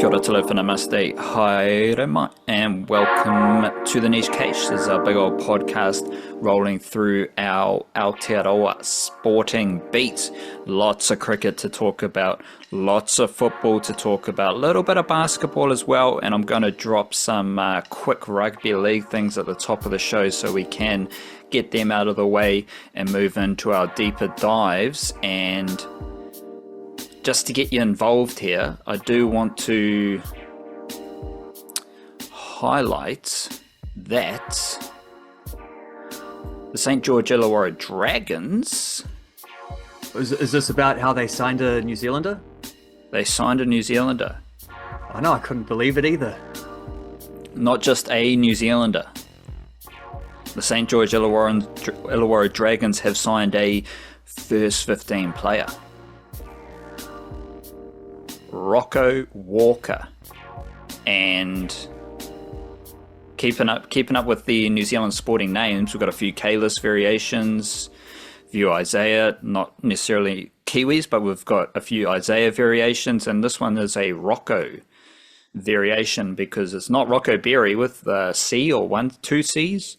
Kia ora talo namaste, haere and welcome to the Niche Cache. This is our big old podcast rolling through our Aotearoa sporting beat. Lots of cricket to talk about, lots of football to talk about, a little bit of basketball as well, and I'm going to drop some quick rugby league things at the top of the show so we can get them out of the way and move into our deeper dives. And just to get you involved here, I do want to highlight that the St. George Illawara Dragons... Is this about how they signed a New Zealander? They signed a New Zealander. I know, I couldn't believe it either. Not just a New Zealander. The St. George Illawara Dragons have signed a first 15 player. Rocco Walker, and keeping up with the New Zealand sporting names, we've got a few K-list variations, a few Isaiah, not necessarily Kiwis, but we've got a few Isaiah variations, and this one is a Rocco variation because it's not Rocco Berry with C or two C's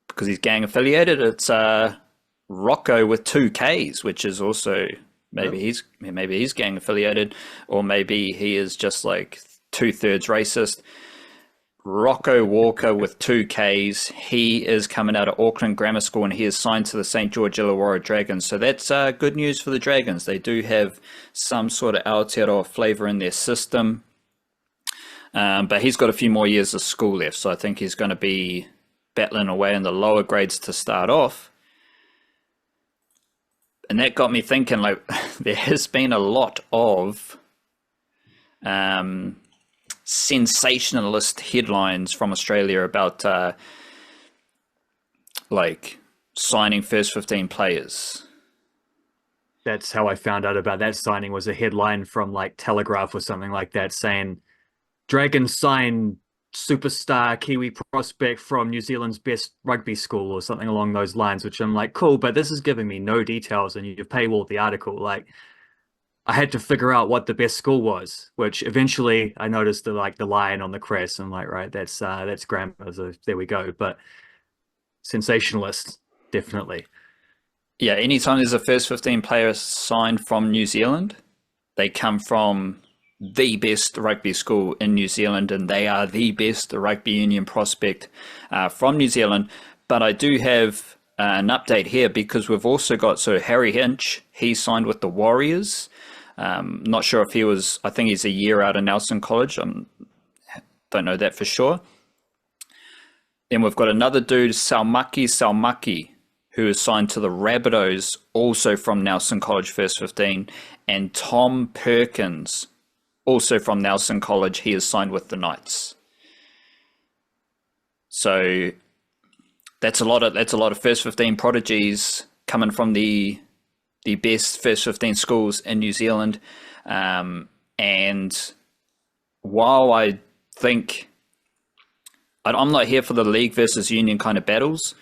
because he's gang affiliated. It's Rocco with two K's, which is also maybe he's gang affiliated, or maybe he is just like 2/3 racist. Rocco Walker with two Ks. He is coming out of Auckland Grammar School and he is signed to the St. George Illawara Dragons. So that's good news for the Dragons. They do have some sort of Aotearoa flavour in their system. But he's got a few more years of school left. So I think he's going to be battling away in the lower grades to start off. And that got me thinking, like, there has been a lot of sensationalist headlines from Australia about, like, signing first 15 players. That's how I found out about that signing, was a headline from, like, Telegraph or something like that saying, Dragons sign superstar Kiwi prospect from New Zealand's best rugby school or something along those lines, which I'm like, cool, but this is giving me no details and you've paywalled the article. Like, I had to figure out what the best school was, which eventually I noticed the line on the crest. I'm like, right, that's grammar, so there we go. But sensationalist, definitely. Yeah, anytime there's a first 15 player signed from New Zealand, they come from the best rugby school in New Zealand, and they are the best rugby union prospect from New Zealand. But I do have an update here because we've also got, so Harry Hinch, he signed with the Warriors. Not sure if he was, I think he's a year out of Nelson College. Don't know that for sure. Then we've got another dude, Salmaki, who is signed to the Rabbitohs, also from Nelson College first 15, and Tom Perkins, also from Nelson College, he is signed with the Knights. So that's a lot of first 15 prodigies coming from the best first 15 schools in New Zealand. And while I think I'm not here for the league versus union kind of battles,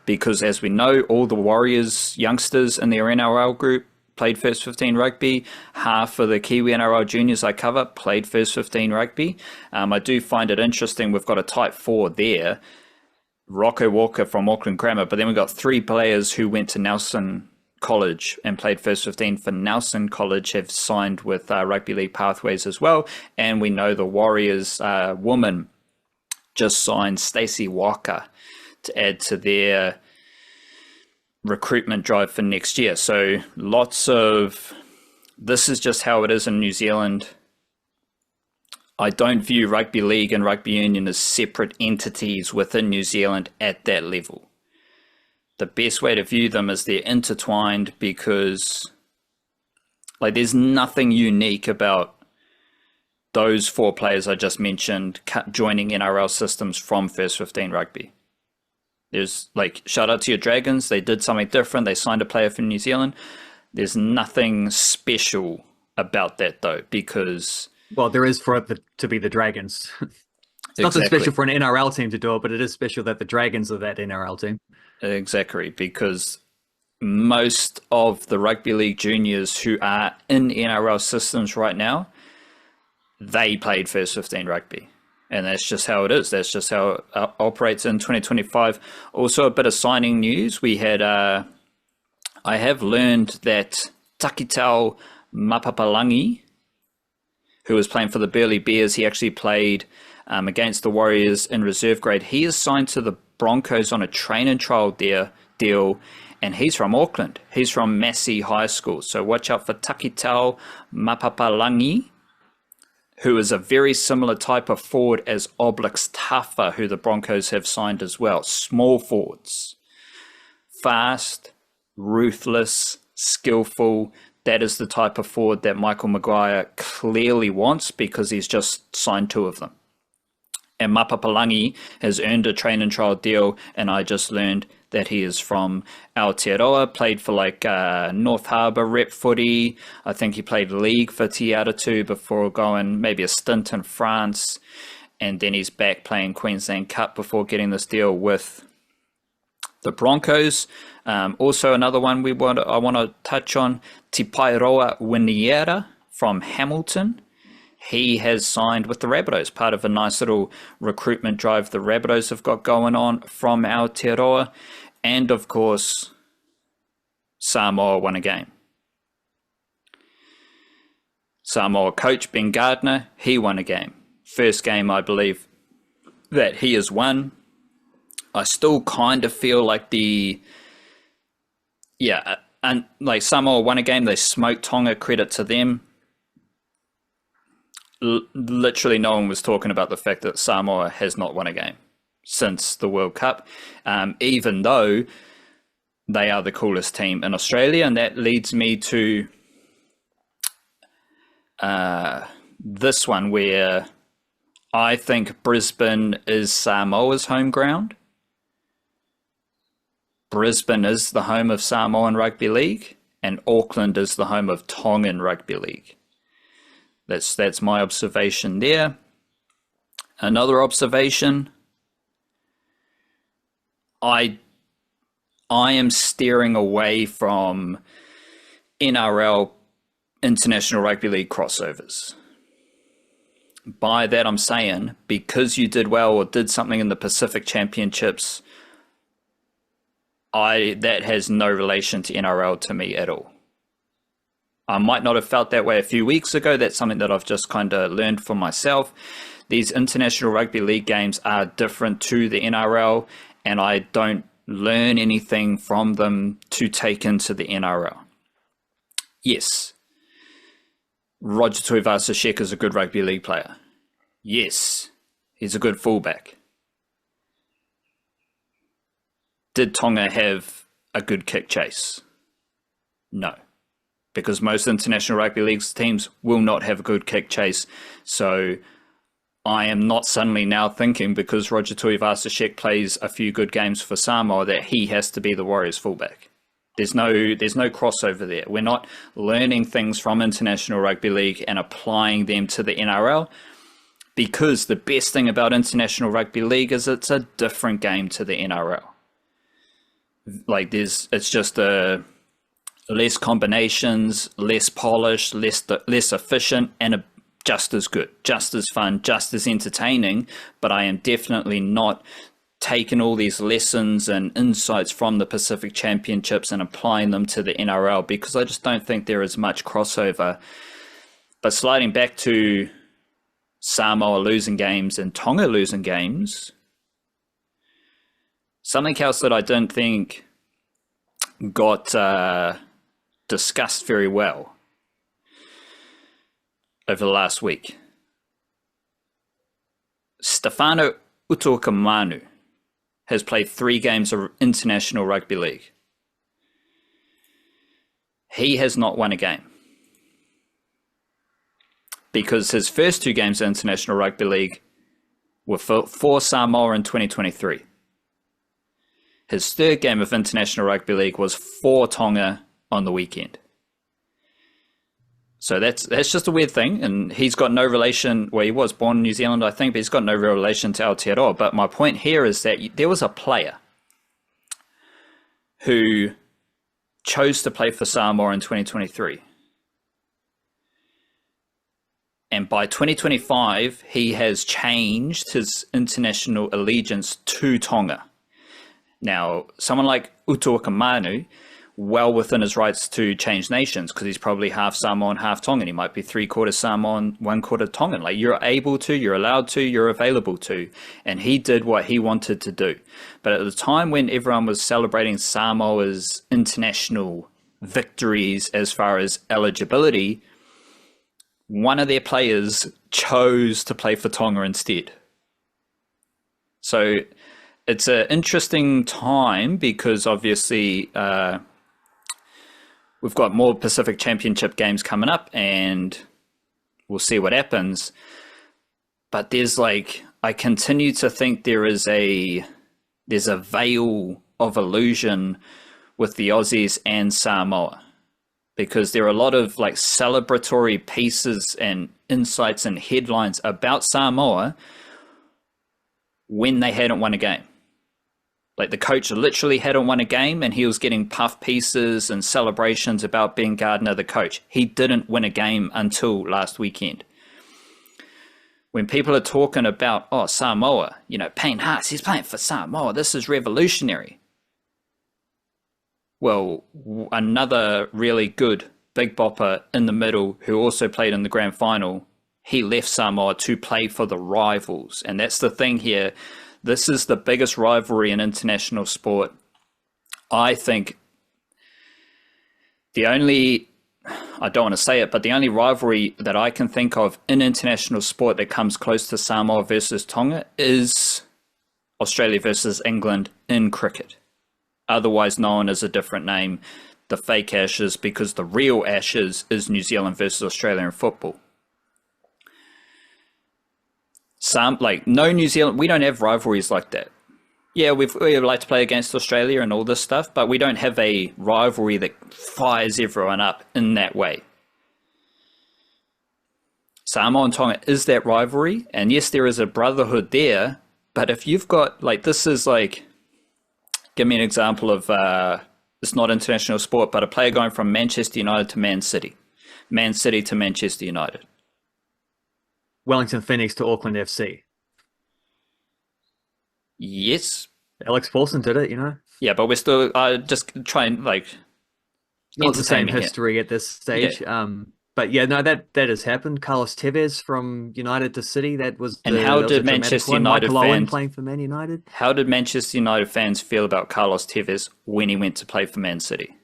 because as we know, all the Warriors youngsters in their NRL group played first 15 rugby. Half of the Kiwi NRL juniors I cover played first 15 rugby. I do find it interesting. We've got a type 4 there, Rocco Walker from Auckland Grammar, but then we've got 3 players who went to Nelson College and played first 15 for Nelson College, have signed with Rugby League Pathways as well. And we know the Warriors woman just signed Stacey Walker to add to their recruitment drive for next year. So lots of, this is just how it is in New Zealand. I don't view rugby league and rugby union as separate entities within New Zealand at that level. The best way to view them is they're intertwined, because like there's nothing unique about those 4 players I just mentioned joining NRL systems from first 15 rugby. There's, like, shout out to your Dragons. They did something different. They signed a player from New Zealand. There's nothing special about that, though, because... Well, there is for it to be the Dragons. It's nothing special for an NRL team to do it, but it is special that the Dragons are that NRL team. Exactly, because most of the rugby league juniors who are in NRL systems right now they played first 15 rugby. And that's just how it is. That's just how it operates in 2025. Also, a bit of signing news. We had, I have learned that Takitau Mapapalangi, who was playing for the Burleigh Bears, he actually played against the Warriors in reserve grade. He is signed to the Broncos on a train and trial deal, and he's from Auckland. He's from Macey High School. So watch out for Takitau Mapapalangi, who is a very similar type of forward as Oblix Tafa, who the Broncos have signed as well. Small forwards. Fast, ruthless, skillful. That is the type of forward that Michael Maguire clearly wants, because he's just signed 2 of them. And Mapapalangi has earned a train and trial deal, and I just learned that he is from Aotearoa, played for North Harbour rep footy. I think he played league for Te Atatu before going maybe a stint in France, and then he's back playing Queensland Cup before getting this deal with the Broncos. Also another one I want to touch on, Te Pairoa Winiera from Hamilton. He has signed with the Rabbitohs, part of a nice little recruitment drive the Rabbitohs have got going on from Aotearoa. And of course, Samoa won a game. Samoa coach Ben Gardner, he won a game. First game, I believe, that he has won. I still kind of feel like Samoa won a game. They smoked Tonga, credit to them. Literally no one was talking about the fact that Samoa has not won a game since the World Cup, even though they are the coolest team in Australia. And that leads me to this one, where I think Brisbane is Samoa's home ground. Brisbane is the home of Samoan Rugby League, and Auckland is the home of Tongan Rugby League. That's my observation there. Another observation, I am steering away from NRL International Rugby League crossovers. By that I'm saying, because you did well or did something in the Pacific Championships, that has no relation to NRL to me at all. I might not have felt that way a few weeks ago. That's something that I've just kind of learned for myself. These International Rugby League games are different to the NRL, and I don't learn anything from them to take into the NRL. Yes, Roger Tuivasa-Sheck is a good rugby league player. Yes, he's a good fullback. Did Tonga have a good kick chase? No. Because most International Rugby League teams will not have a good kick chase. So I am not suddenly now thinking, because Roger Tuivasa-Sheck plays a few good games for Samoa, that he has to be the Warriors fullback. There's no crossover there. We're not learning things from International Rugby League and applying them to the NRL, because the best thing about International Rugby League is it's a different game to the NRL. It's just less combinations, less polished, less efficient, and just as good, just as fun, just as entertaining. But I am definitely not taking all these lessons and insights from the Pacific Championships and applying them to the NRL, because I just don't think there is much crossover. But sliding back to Samoa losing games and Tonga losing games, something else that I don't think got discussed very well over the last week. Stefano Utoikamanu has played 3 games of International Rugby League. He has not won a game, because his first 2 games of International Rugby League were for Samoa in 2023. His 3rd game of International Rugby League was for Tonga on the weekend. So that's just a weird thing, and he's got no relation. Well, he was born in New Zealand, I think, but he's got no real relation to Aotearoa. But my point here is that there was a player who chose to play for Samoa in 2023, And by 2025, he has changed his international allegiance to Tonga. Now, someone like Utoikamanu, well within his rights to change nations, because he's probably half Samoan, half Tongan. He might be 3/4 Samoan, 1/4 Tongan. Like, you're able to, you're allowed to, you're available to. And he did what he wanted to do. But at the time when everyone was celebrating Samoa's international victories as far as eligibility, one of their players chose to play for Tonga instead. So it's an interesting time because obviously we've got more Pacific Championship games coming up and we'll see what happens. But I continue to think there's a veil of illusion with the Aussies and Samoa, because there are a lot of celebratory pieces and insights and headlines about Samoa when they hadn't won a game. Like, the coach literally hadn't won a game and he was getting puff pieces and celebrations about being Gardner the coach. He didn't win a game until last weekend. When people are talking about, Samoa, Payne Haas, he's playing for Samoa, this is revolutionary. Well, another really good big bopper in the middle who also played in the grand final, he left Samoa to play for the rivals. And that's the thing here. This is the biggest rivalry in international sport. I think I don't want to say it, but the only rivalry that I can think of in international sport that comes close to Samoa versus Tonga is Australia versus England in cricket. Otherwise known as a different name, the fake Ashes, because the real Ashes is New Zealand versus Australia in football. No New Zealand, we don't have rivalries like that. Yeah, we like to play against Australia and all this stuff, but we don't have a rivalry that fires everyone up in that way. Samoa and Tonga is that rivalry, and yes, there is a brotherhood there, but if you've got, give me an example of, it's not international sport, but a player going from Manchester United to Man City to Manchester United. Wellington Phoenix to Auckland FC. Yes. Alex Paulson did it, Yeah, but we're still just trying, not the same history at this stage. Yeah. But yeah, no, that has happened. Carlos Tevez from United to City. How did Manchester United fans playing for Man United? How did Manchester United fans feel about Carlos Tevez when he went to play for Man City?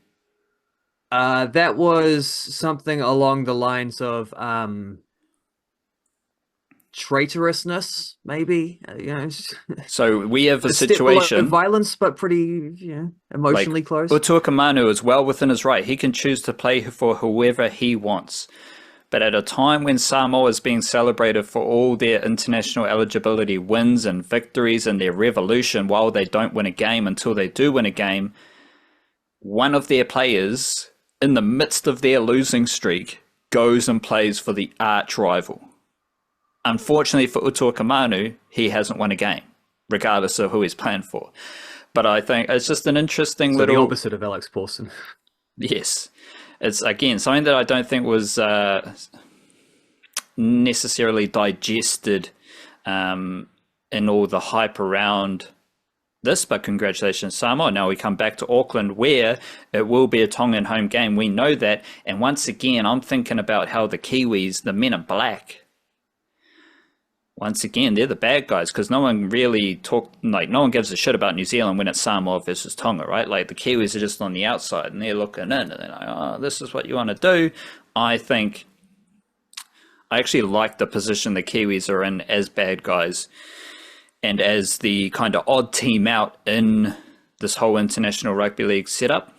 That was something along the lines of traitorousness, maybe. So we have a situation, violence, but pretty, emotionally close. Utoikamanu is well within his right. He can choose to play for whoever he wants. But at a time when Samoa is being celebrated for all their international eligibility wins and victories and their revolution, while they don't win a game until they do win a game, one of their players, in the midst of their losing streak, goes and plays for the arch rival. Unfortunately for Utoikamanu, he hasn't won a game, regardless of who he's playing for. But I think it's just an interesting the opposite of Alex Paulson. Yes. It's, again, something that I don't think was necessarily digested in all the hype around this, but congratulations, Samoa. Now we come back to Auckland, where it will be a Tongan home game. We know that. And once again, I'm thinking about how the Kiwis, the men in black, once again, they're the bad guys, because no one really no one gives a shit about New Zealand when it's Samoa versus Tonga, right? Like, the Kiwis are just on the outside and they're looking in and they're like, oh, this is what you want to do. I actually like the position the Kiwis are in as bad guys and as the kind of odd team out in this whole International Rugby League setup.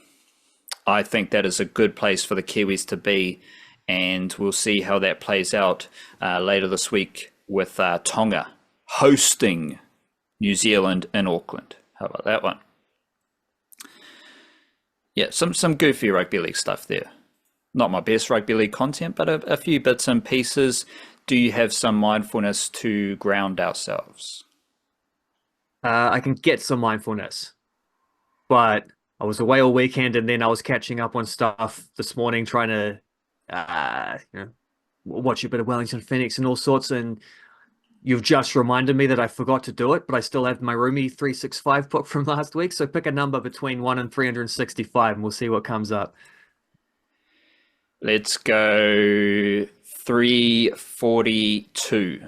I think that is a good place for the Kiwis to be, and we'll see how that plays out later this week, with Tonga hosting New Zealand in Auckland. How about that one? Yeah, some goofy rugby league stuff there. Not my best rugby league content, but a few bits and pieces. Do you have some mindfulness to ground ourselves? I can get some mindfulness, but I was away all weekend and then I was catching up on stuff this morning, trying to watch a bit of Wellington Phoenix and all sorts, and you've just reminded me that I forgot to do it, but I still have my roomie 365 book from last week. So pick a number between 1 and 365 and we'll see what comes up. Let's go 342.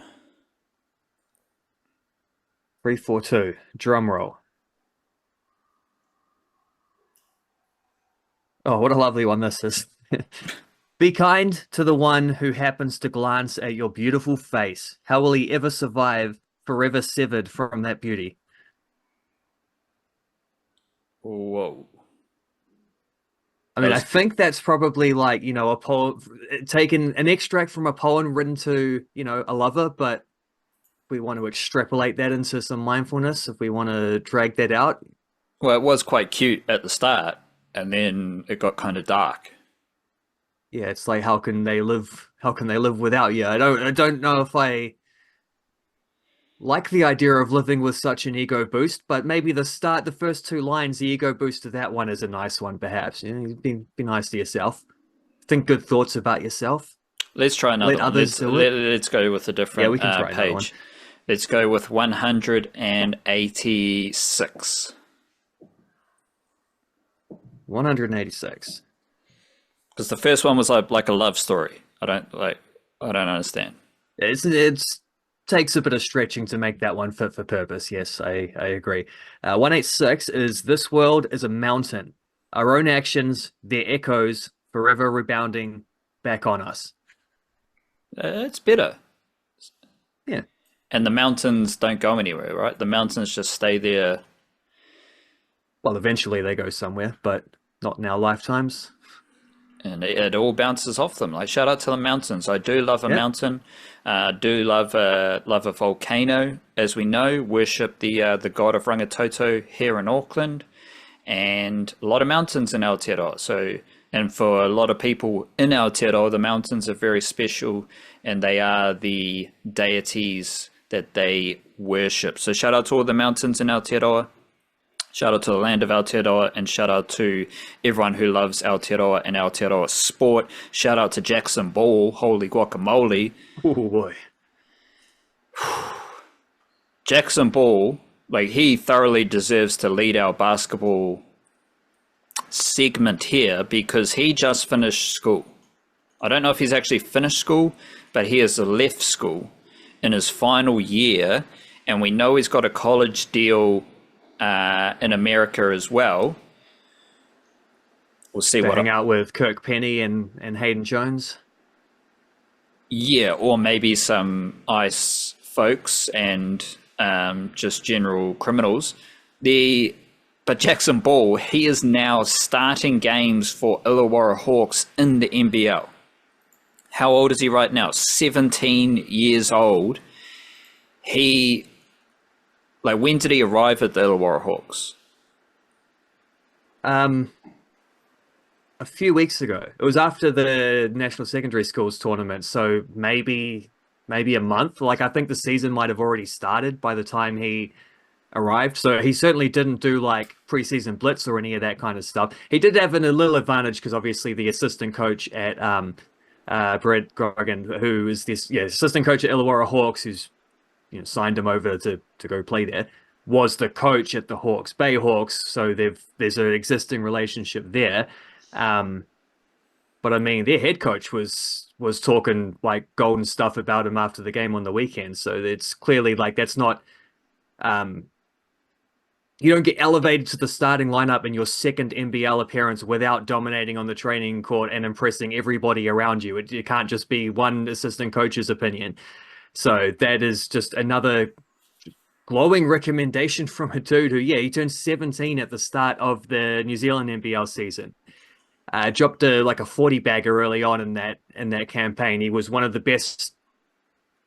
342. Drum roll. Oh, what a lovely one this is. Be kind to the one who happens to glance at your beautiful face. How will he ever survive, forever severed from that beauty? Whoa. I mean, I think that's probably like, a poem, taken an extract from a poem written to, a lover, but we want to extrapolate that into some mindfulness, if we want to drag that out. Well, it was quite cute at the start, and then it got kind of dark. Yeah, it's like, how can they live without you? I don't know if I like the idea of living with such an ego boost, but maybe the first two lines, the ego boost of that one is a nice one, perhaps. Be nice to yourself. Think good thoughts about yourself. Let's try another Let one. others do it. Let's go with a different we can try another one. page. Let's go with 186. 186. Because the first one was like a love story. I don't understand. It takes a bit of stretching to make that one fit for purpose. Yes, I agree. 186 is, this world is a mountain. Our own actions, their echoes, forever rebounding back on us. It's better. Yeah. And the mountains don't go anywhere, right? The mountains just stay there. Well, eventually they go somewhere, but not in our lifetimes. And it all bounces off them. Like, shout out to the mountains. I do love a mountain. Do love a volcano, as we know. Worship the god of Rangitoto here in Auckland, and a lot of mountains in Aotearoa. So, and for a lot of people in Aotearoa, the mountains are very special, and they are the deities that they worship. So, shout out to all the mountains in Aotearoa. Shout out to the land of Aotearoa, and shout out to everyone who loves Aotearoa and Aotearoa sport. Shout out to Jackson Ball, holy guacamole. Oh boy. Jackson Ball, like, he thoroughly deserves to lead our basketball segment here, because he just finished school. I don't know if he's actually finished school, but he has left school in his final year, and we know he's got a college deal in America as well. We'll see Hang out with Kirk Penny and Hayden Jones. Yeah, or maybe some ICE folks and just general criminals. But Jackson Ball, he is now starting games for Illawara Hawks in the NBL. How old is he right now? 17 years old. When did he arrive at the Illawara Hawks? A few weeks ago. It was after the National Secondary Schools tournament, so maybe a month. Like, I think the season might have already started by the time he arrived. So he certainly didn't do like preseason blitz or any of that kind of stuff. He did have a little advantage because obviously the assistant coach at Brett Grogan, who is this assistant coach at Illawara Hawks, who's signed him over to go play there, was the coach at the Hawke's Bay Hawks. So there's an existing relationship there. But I mean, their head coach was talking like golden stuff about him after the game on the weekend. So it's clearly like, that's not, you don't get elevated to the starting lineup in your second NBL appearance without dominating on the training court and impressing everybody around you. It can't just be one assistant coach's opinion. So that is just another glowing recommendation from a dude who, he turned 17 at the start of the New Zealand NBL season. Dropped a 40-bagger early on in that campaign. He was one of the best.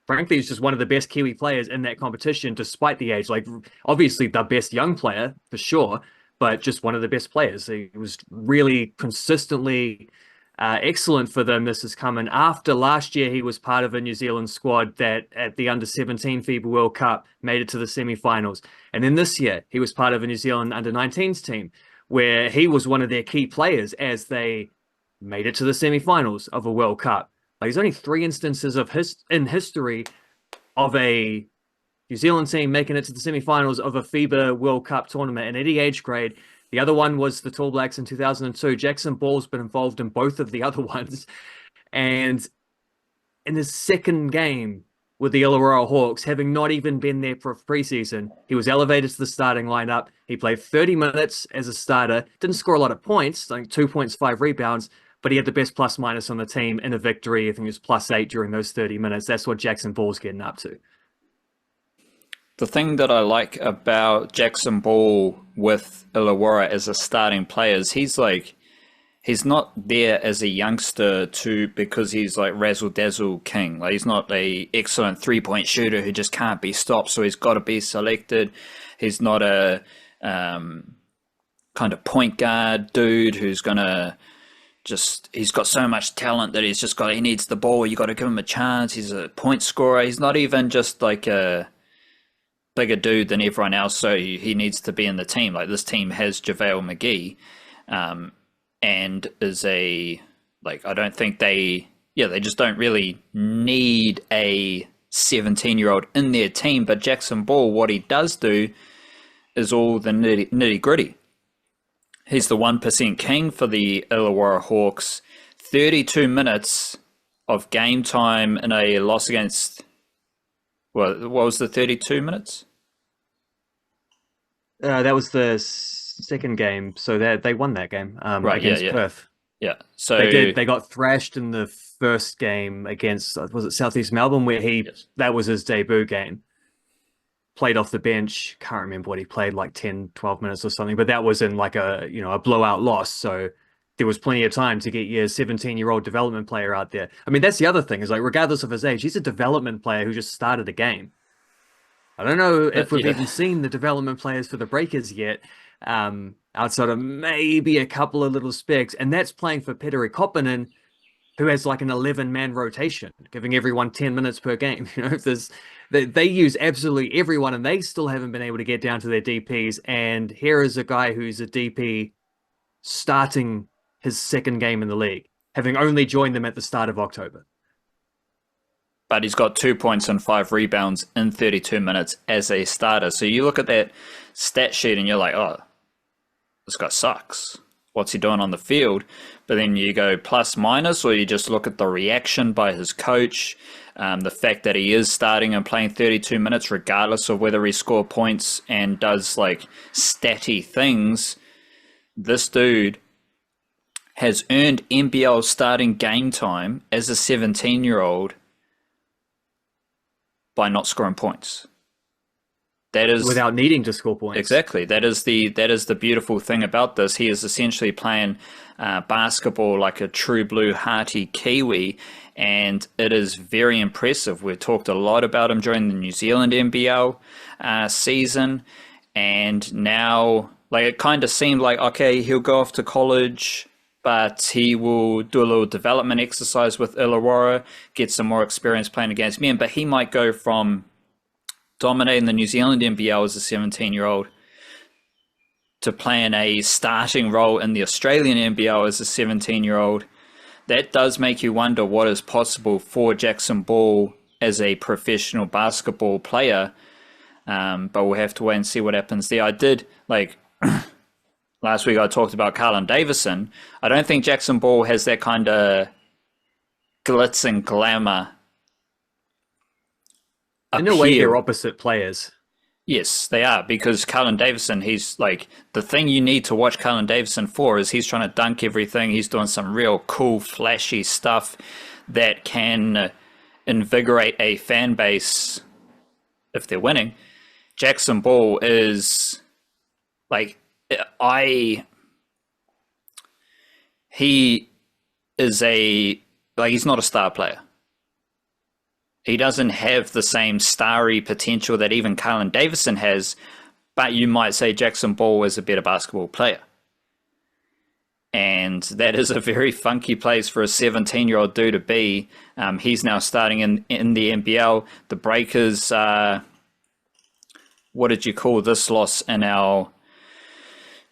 Frankly, he's just one of the best Kiwi players in that competition, despite the age. Like, obviously the best young player for sure, but just one of the best players. He was really consistently excellent for them. This is coming after last year. He was part of a New Zealand squad that at the under-17 FIBA World Cup made it to the semi-finals. And then this year, he was part of a New Zealand under-19s team where he was one of their key players as they made it to the semi-finals of a World Cup. Like, there's only 3 instances in history of a New Zealand team making it to the semi-finals of a FIBA World Cup tournament in any age grade. The other one was the Tall Blacks in 2002. Jackson Ball's been involved in both of the other ones. And in his second game with the Illawara Hawks, having not even been there for a preseason, he was elevated to the starting lineup. He played 30 minutes as a starter, didn't score a lot of points, like 2 points, 5 rebounds, but he had the best plus minus on the team in a victory. I think it was +8 during those 30 minutes. That's what Jackson Ball's getting up to. The thing that I like about Jackson Ball with Illawara as a starting player is he's not there as a youngster because he's like razzle dazzle king. Like, he's not a excellent 3-point shooter who just can't be stopped, so he's got to be selected. He's not a kind of point guard dude who's gonna he's got so much talent that he needs the ball. You got to give him a chance. He's a point scorer. He's not even just like a bigger dude than everyone else, so he needs to be in the team. Like, this team has JaVale McGee, and is I don't think they just don't really need a 17-year-old in their team. But Jackson Ball, what he does do is all the nitty gritty. He's the 1% king for the Illawara Hawks. 32 minutes of game time in a loss against, what was the 32 minutes? That was the second game, so they won that game against Perth. Yeah, so they got thrashed in the first game against, was it Southeast Melbourne, where that was his debut game. Played off the bench, can't remember what he played, like 10, 12 minutes or something, but that was in like a blowout loss, so there was plenty of time to get your 17-year-old development player out there. I mean, that's the other thing, is like, regardless of his age, he's a development player who just started a game. I don't know if we've even seen the development players for the Breakers yet, outside of maybe a couple of little specks, and that's playing for Petteri Koppinen, who has like an 11-man rotation, giving everyone 10 minutes per game. They use absolutely everyone, and they still haven't been able to get down to their DPs. And here is a guy who's a DP starting his second game in the league, having only joined them at the start of October. But he's got 2 points and 5 rebounds in 32 minutes as a starter. So you look at that stat sheet and you're like, oh, this guy sucks. What's he doing on the field? But then you go plus minus, or you just look at the reaction by his coach, the fact that he is starting and playing 32 minutes regardless of whether he score points and does like statty things. This dude has earned NBL starting game time as a 17-year-old by not scoring points. That is without needing to score points. Exactly. That is the beautiful thing about this. He is essentially playing basketball like a true blue hearty Kiwi, and it is very impressive. We've talked a lot about him during the New Zealand NBL season, and now like it kind of seemed like, okay, he'll go off to college, but he will do a little development exercise with Illawara, get some more experience playing against men, but he might go from dominating the New Zealand NBL as a 17-year-old to playing a starting role in the Australian NBL as a 17-year-old. That does make you wonder what is possible for Jackson Ball as a professional basketball player, but we'll have to wait and see what happens there. I did, like, last week I talked about Carlin Davison. I don't think Jackson Ball has that kind of glitz and glamour. In a way, they're opposite players. Yes, they are, because Carlin Davison, he's like, the thing you need to watch Carlin Davison for is he's trying to dunk everything. He's doing some real cool, flashy stuff that can invigorate a fan base if they're winning. Jackson Ball is like, he is he's not a star player. He doesn't have the same starry potential that even Carlin Davison has, but you might say Jackson Ball is a better basketball player. And that is a very funky place for a 17-year-old dude to be. He's now starting in the NBL. The Breakers, what did you call this loss in our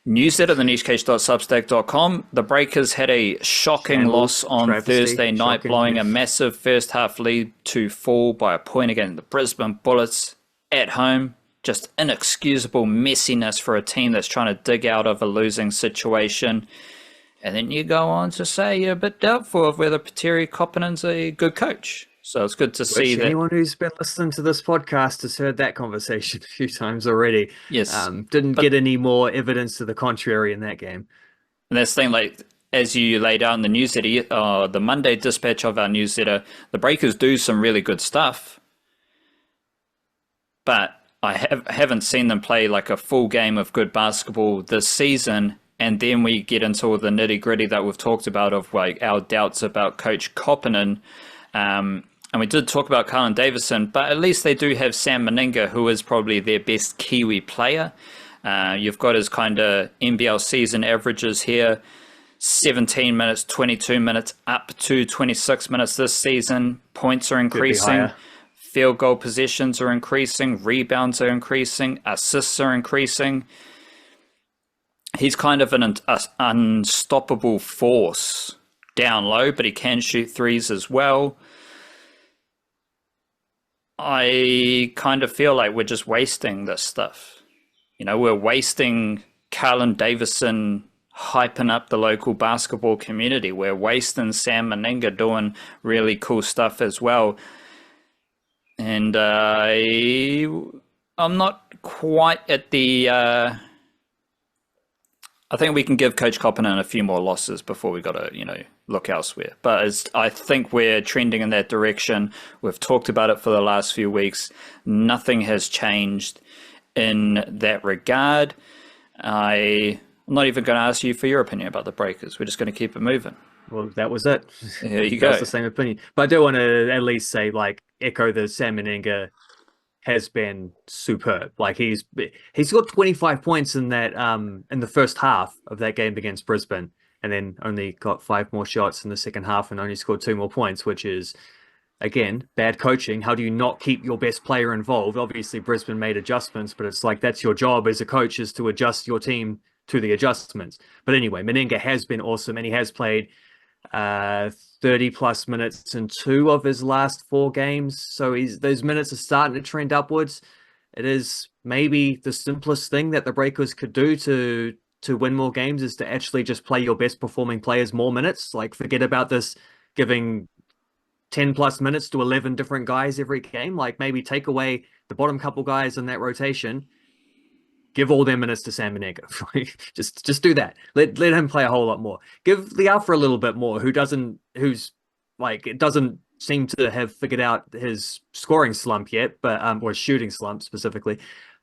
Newsletter, the nichecage.substack.com. The Breakers had a shocking loss on Thursday night, blowing a massive first half lead to fall by a point against the Brisbane Bullets at home. Just inexcusable messiness for a team that's trying to dig out of a losing situation. And then you go on to say you're a bit doubtful of whether Petteri Koppanen's a good coach. So it's good to see that anyone who's been listening to this podcast has heard that conversation a few times already. Yes, didn't get any more evidence to the contrary in that game. And that's the thing, like as you laid out in the newsletter, the Monday dispatch of our newsletter, the Breakers do some really good stuff, but I haven't seen them play like a full game of good basketball this season. And then we get into all the nitty gritty that we've talked about of like our doubts about Coach Koppanen. And we did talk about Carlin Davison, but at least they do have Sam Meninga, who is probably their best Kiwi player. You've got his kind of NBL season averages here, 17 minutes, 22 minutes, up to 26 minutes this season. Points are increasing. Field goal possessions are increasing. Rebounds are increasing. Assists are increasing. He's kind of an unstoppable force down low, but he can shoot threes as well. I kind of feel like we're just wasting this stuff. You know, we're wasting Carlin Davison hyping up the local basketball community. We're wasting Sam Meninga doing really cool stuff as well. And I'm not quite at the... I think we can give Coach Koppanen a few more losses before we got to, look elsewhere. But I think we're trending in that direction. We've talked about it for the last few weeks. Nothing has changed in that regard. I'm not even going to ask you for your opinion about the Breakers. We're just going to keep it moving. Well, that was it. There you go. That's the same opinion. But I do want to at least say, echo the Sam Meninga has been superb. Like he's got 25 points in that in the first half of that game against Brisbane, and then only got 5 more shots in the second half and only scored 2 more points, which is again bad coaching. How do you not keep your best player involved? Obviously Brisbane made adjustments, but it's like that's your job as a coach, is to adjust your team to the adjustments. But anyway, Meninga has been awesome, and he has played 30 plus minutes in 2 of his last 4 games. So those minutes are starting to trend upwards. It is maybe the simplest thing that the Breakers could do to win more games, is to actually just play your best performing players more minutes. Like forget about this giving 10 plus minutes to 11 different guys every game. Like maybe take away the bottom couple guys in that rotation, give all their minutes to Sam Meninga. just do that. Let him play a whole lot more. Give the Alpha a little bit more, it doesn't seem to have figured out his scoring slump yet, but or shooting slump specifically,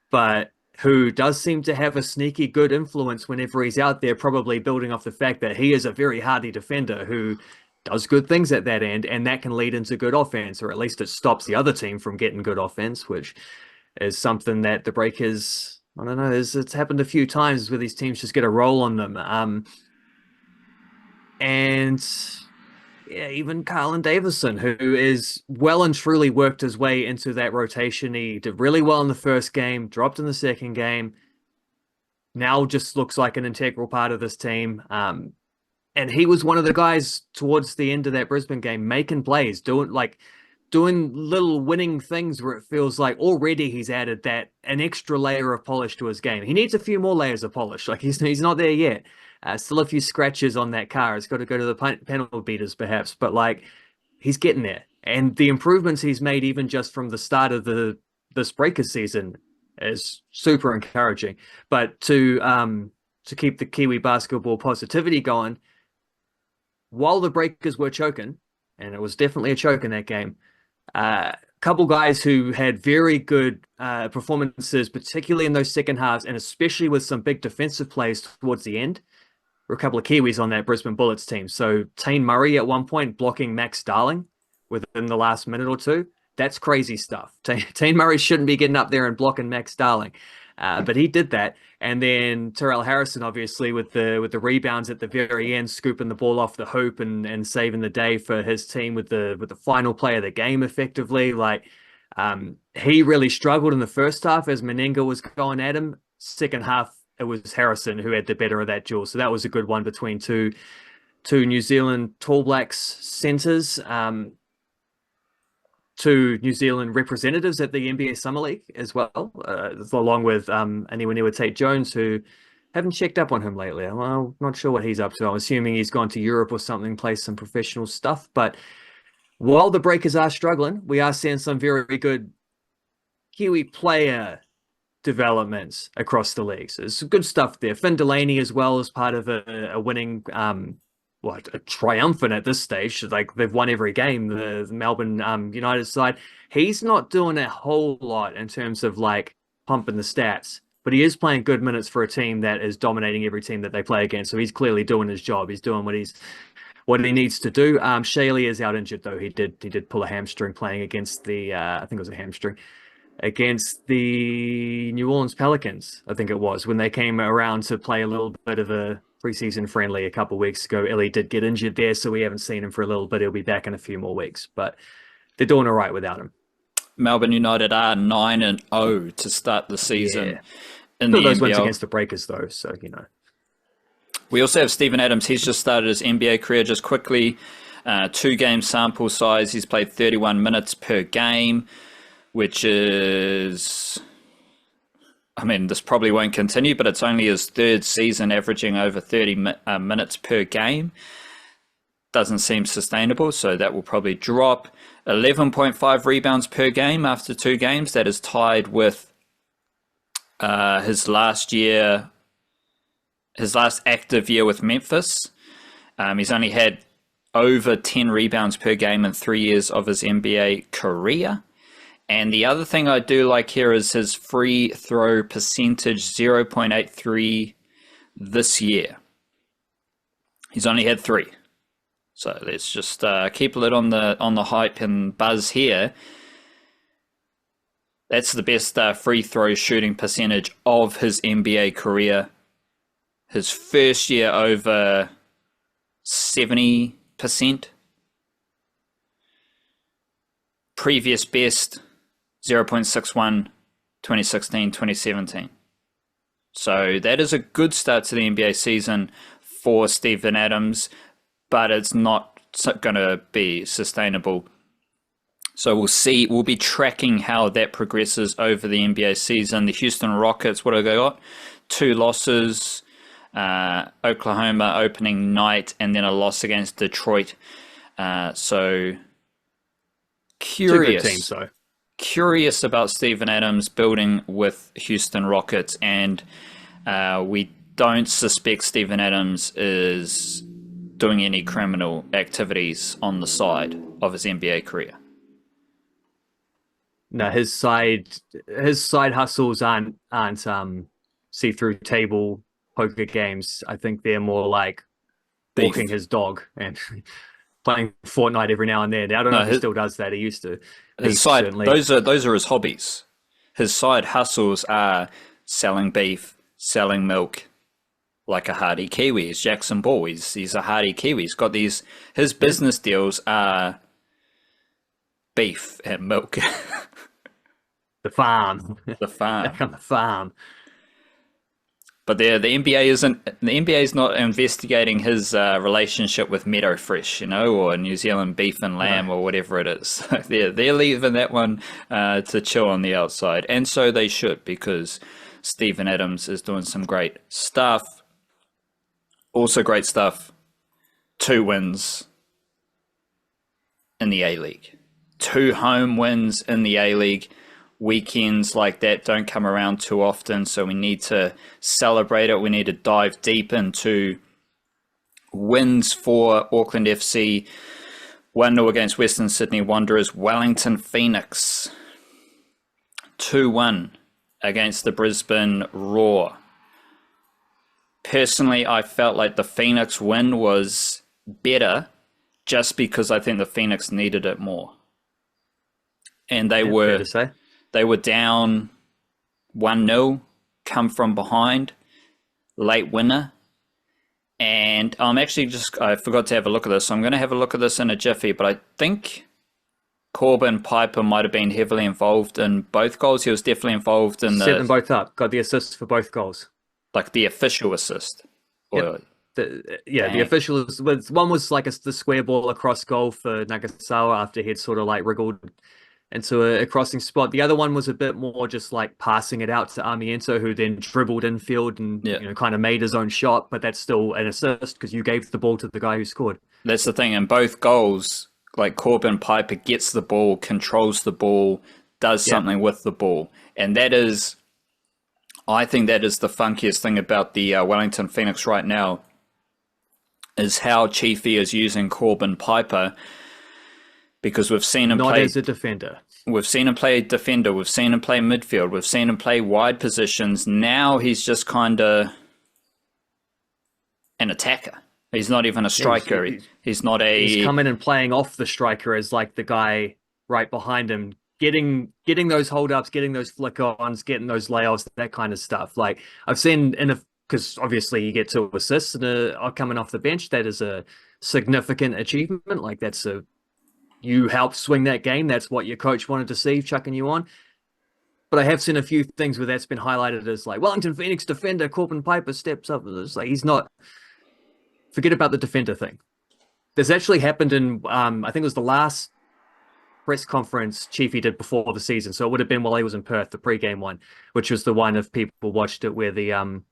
but who does seem to have a sneaky good influence whenever he's out there, probably building off the fact that he is a very hardy defender who does good things at that end, and that can lead into good offense, or at least it stops the other team from getting good offense, which is something that the Breakers, I don't know, it's happened a few times where these teams just get a roll on them. And yeah, even Carlin Davison, who is well and truly worked his way into that rotation. He did really well in the first game, dropped in the second game, now just looks like an integral part of this team. And he was one of the guys towards the end of that Brisbane game, making plays, doing little winning things where it feels like already he's added an extra layer of polish to his game. He needs a few more layers of polish. Like he's not there yet. Still a few scratches on that car. It's got to go to the panel beaters perhaps, but he's getting there. And the improvements he's made even just from the start of this Breakers season is super encouraging. But to keep the Kiwi basketball positivity going, while the Breakers were choking, and it was definitely a choke in that game, a couple guys who had very good performances, particularly in those second halves, and especially with some big defensive plays towards the end, were a couple of Kiwis on that Brisbane Bullets team. So Tane Murray at one point blocking Max Darling within the last minute or two. That's crazy stuff. Tane Murray shouldn't be getting up there and blocking Max Darling. But he did that. And then Terrell Harrison, obviously, with the rebounds at the very end, scooping the ball off the hoop and saving the day for his team with the final play of the game, effectively. He really struggled in the first half as Meninga was going at him. Second half, it was Harrison who had the better of that duel. So that was a good one between two New Zealand Tall Blacks centres, two New Zealand representatives at the NBA Summer League as well, along with Aniwaniwa Tate Jones, who haven't checked up on him lately. I'm not sure what he's up to. I'm assuming he's gone to Europe or something, play some professional stuff. But while the Breakers are struggling, we are seeing some very good Kiwi player developments across the leagues. There's some good stuff there. Finn Delaney as well as part of a winning, a triumphant at this stage. Like they've won every game, the Melbourne United side. He's not doing a whole lot in terms of like pumping the stats, but he is playing good minutes for a team that is dominating every team that they play against. So he's clearly doing his job. He's doing what he needs to do. Shaley is out injured though. He did pull a hamstring playing against the I think it was a hamstring against the New Orleans Pelicans, I think it was, when they came around to play a little bit of a preseason friendly a couple of weeks ago. Illy did get injured there, so we haven't seen him for a little bit. He'll be back in a few more weeks, but they're doing all right without him. Melbourne United are 9-0 to start the season in Still the those NBL. wins against the Breakers, though, so, We also have Steven Adams. He's just started his NBA career just quickly. 2-game sample size. He's played 31 minutes per game, which is, I mean, this probably won't continue, but it's only his third season averaging over 30 minutes per game. Doesn't seem sustainable, so that will probably drop. 11.5 rebounds per game after 2 games. That is tied with his last active year with Memphis. He's only had over 10 rebounds per game in 3 years of his NBA career. And the other thing I do like here is his free throw percentage, 0.83 this year. He's only had 3. So let's just keep a lid on the hype and buzz here. That's the best free throw shooting percentage of his NBA career. His first year over 70%. Previous best 0.61, 2016, 2017. So that is a good start to the NBA season for Steven Adams, but it's not going to be sustainable. So we'll see. We'll be tracking how that progresses over the NBA season. The Houston Rockets, what have they got? 2 losses. Oklahoma opening night, and then a loss against Detroit. So curious. Two good teams, though. Curious about Steven Adams building with Houston Rockets, and we don't suspect Steven Adams is doing any criminal activities on the side of his NBA career. No, his side hustles aren't see-through table poker games. I think they're more like walking his dog and playing Fortnite every now and then. I don't know if he still does that. He used to. His side, those are his hobbies. His side hustles are selling beef, selling milk, like a hardy Kiwi. He's Jackson Ball. He's a hardy Kiwi. He's got these. His business deals are beef and milk. The farm. The farm. Back on the farm. But the NBA isn't. The NBA is not investigating his relationship with Meadow Fresh, or New Zealand beef and lamb, or whatever it is. They're leaving that one to chill on the outside, and so they should, because Steven Adams is doing some great stuff. Also, great stuff. 2 wins in the A-League. 2 home wins in the A-League. Weekends like that don't come around too often, so we need to celebrate it. We need to dive deep into wins for Auckland FC. 1-0 against Western Sydney Wanderers. Wellington Phoenix 2-1 against the Brisbane Roar. Personally, I felt like the Phoenix win was better just because I think the Phoenix needed it more. And they were down 1-0, come from behind, late winner. And I forgot to have a look at this. So I'm going to have a look at this in a jiffy, but I think Corban Piper might have been heavily involved in both goals. He was definitely involved in Set them both up. Got the assist for both goals. like the official assist. Or, The official one was like the square ball across goal for Nagasawa after he'd sort of like wriggled into a crossing spot. The other one was a bit more just like passing it out to Armiento, who then dribbled infield and kind of made his own shot, but that's still an assist because you gave the ball to the guy who scored. That's the thing. In both goals, like Corban Piper gets the ball, controls the ball, does something with the ball. And I think that is the funkiest thing about the Wellington Phoenix right now, is how Chiefy is using Corban Piper, because we've seen him play as a defender. We've seen him play defender. We've seen him play midfield. We've seen him play wide positions. Now he's just kind of an attacker. He's not even a striker. He's not a... He's coming and playing off the striker as like the guy right behind him, getting those hold-ups, getting those flick-ons, getting those layoffs, that kind of stuff. Like I've seen because obviously you get 2 assists and coming off the bench, that is a significant achievement. Like you helped swing that game. That's what your coach wanted to see, chucking you on. But I have seen a few things where that's been highlighted as like Wellington Phoenix defender Corban Piper steps up. It's like he's not. Forget about the defender thing. This actually happened in I think it was the last press conference Chiefy did before the season. So it would have been while he was in Perth, the pre-game one, which was the one, if people watched it, where the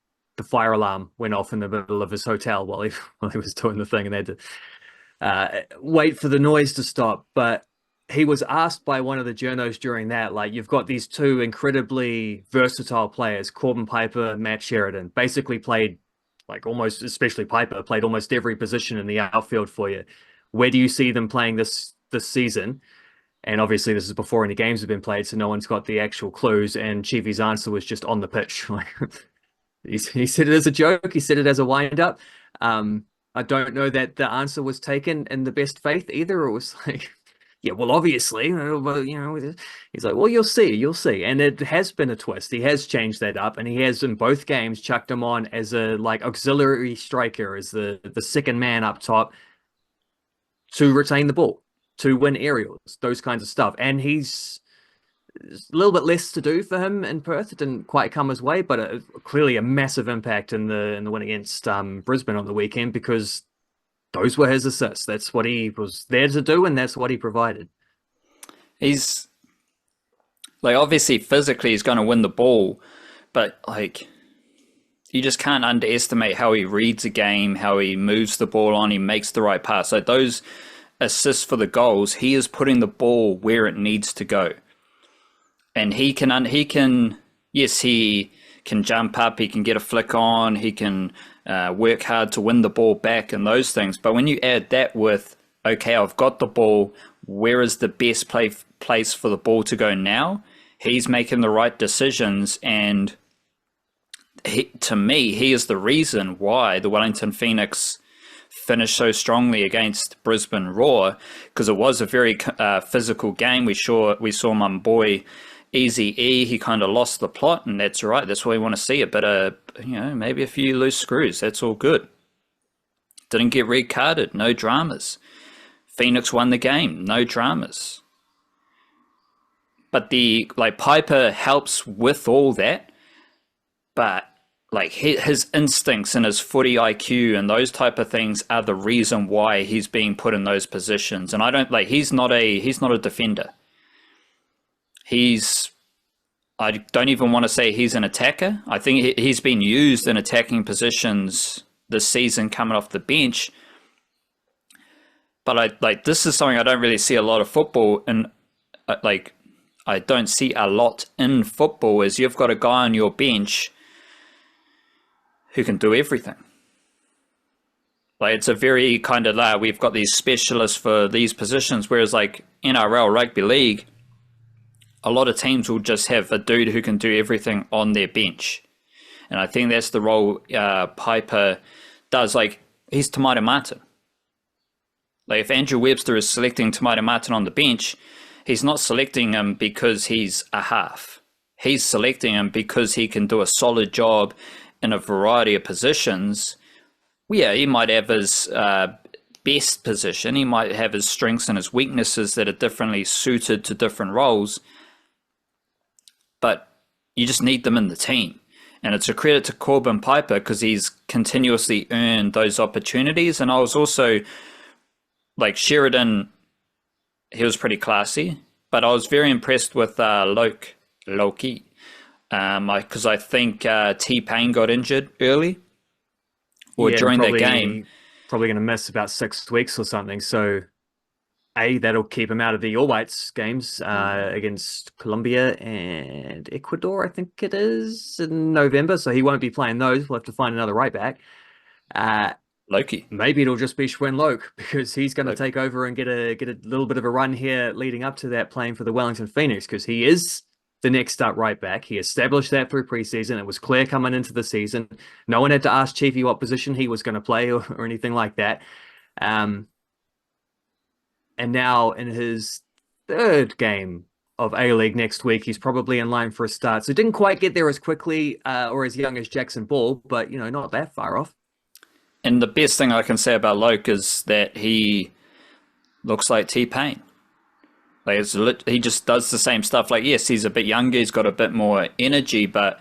fire alarm went off in the middle of his hotel while he was doing the thing, and they had to wait for the noise to stop. But he was asked by one of the journos during that, like, you've got these 2 incredibly versatile players, Corban Piper, Matt Sheridan, basically played like almost, especially Piper, played almost every position in the outfield for you. Where do you see them playing this season? And obviously this is before any games have been played, so no one's got the actual clues. And Chivy's answer was just on the pitch. He said it as a joke. He said it as a wind-up. I don't know that the answer was taken in the best faith either. It was like, yeah, well, obviously, he's like, well, you'll see. And it has been a twist. He has changed that up, and he has in both games chucked him on as a like auxiliary striker, as the second man up top to retain the ball, to win aerials, those kinds of stuff. And he's a little bit less to do for him in Perth. It didn't quite come his way, but clearly a massive impact in the win against Brisbane on the weekend, because those were his assists. That's what he was there to do, and that's what he provided. He's like, obviously physically he's going to win the ball, but like, you just can't underestimate how he reads a game, how he moves the ball on, he makes the right pass. Like those assists for the goals, he is putting the ball where it needs to go. And he can jump up, he can get a flick on, he can work hard to win the ball back and those things. But when you add that with, okay, I've got the ball, where is the best place for the ball to go now? He's making the right decisions, and to me, he is the reason why the Wellington Phoenix finished so strongly against Brisbane Roar, because it was a very physical game. We saw my boy Easy E, he kind of lost the plot, and that's all right. That's why we want to see it. But maybe a few loose screws. That's all good. Didn't get red carded. No dramas. Phoenix won the game. No dramas. But Piper helps with all that. But like his instincts and his footy IQ and those type of things are the reason why he's being put in those positions. And I don't he's not a defender. I don't even want to say he's an attacker. I think he's been used in attacking positions this season coming off the bench. But this is something I don't really see a lot of football, and I don't see a lot in football, is you've got a guy on your bench who can do everything. Like, it's a very kind of we've got these specialists for these positions, whereas like NRL rugby league, a lot of teams will just have a dude who can do everything on their bench. And I think that's the role Piper does. Like, he's Tomato Martin. Like, if Andrew Webster is selecting Tomato Martin on the bench, he's not selecting him because he's a half. He's selecting him because he can do a solid job in a variety of positions. Yeah, he might have his best position. He might have his strengths and his weaknesses that are differently suited to different roles. But you just need them in the team. And it's a credit to Corban Piper because he's continuously earned those opportunities. And I was also like Sheridan, he was pretty classy, but I was very impressed with Loke, because I think T-Pain got injured early or during that game. Probably going to miss about 6 weeks or something. So, that'll keep him out of the All Whites games against Colombia and Ecuador, I think it is, in November. So he won't be playing those. We'll have to find another right back. Loki. Maybe it'll just be Xuan Loke because he's going to take over and get a little bit of a run here leading up to that, playing for the Wellington Phoenix, because he is the next up right back. He established that through preseason. It was clear coming into the season. No one had to ask Chiefy what position he was going to play or anything like that. And now in his third game of A-League next week, he's probably in line for a start. So didn't quite get there as quickly or as young as Jackson Ball, but, not that far off. And the best thing I can say about Loke is that he looks like T-Pain. Like he just does the same stuff. Like, yes, he's a bit younger, he's got a bit more energy, but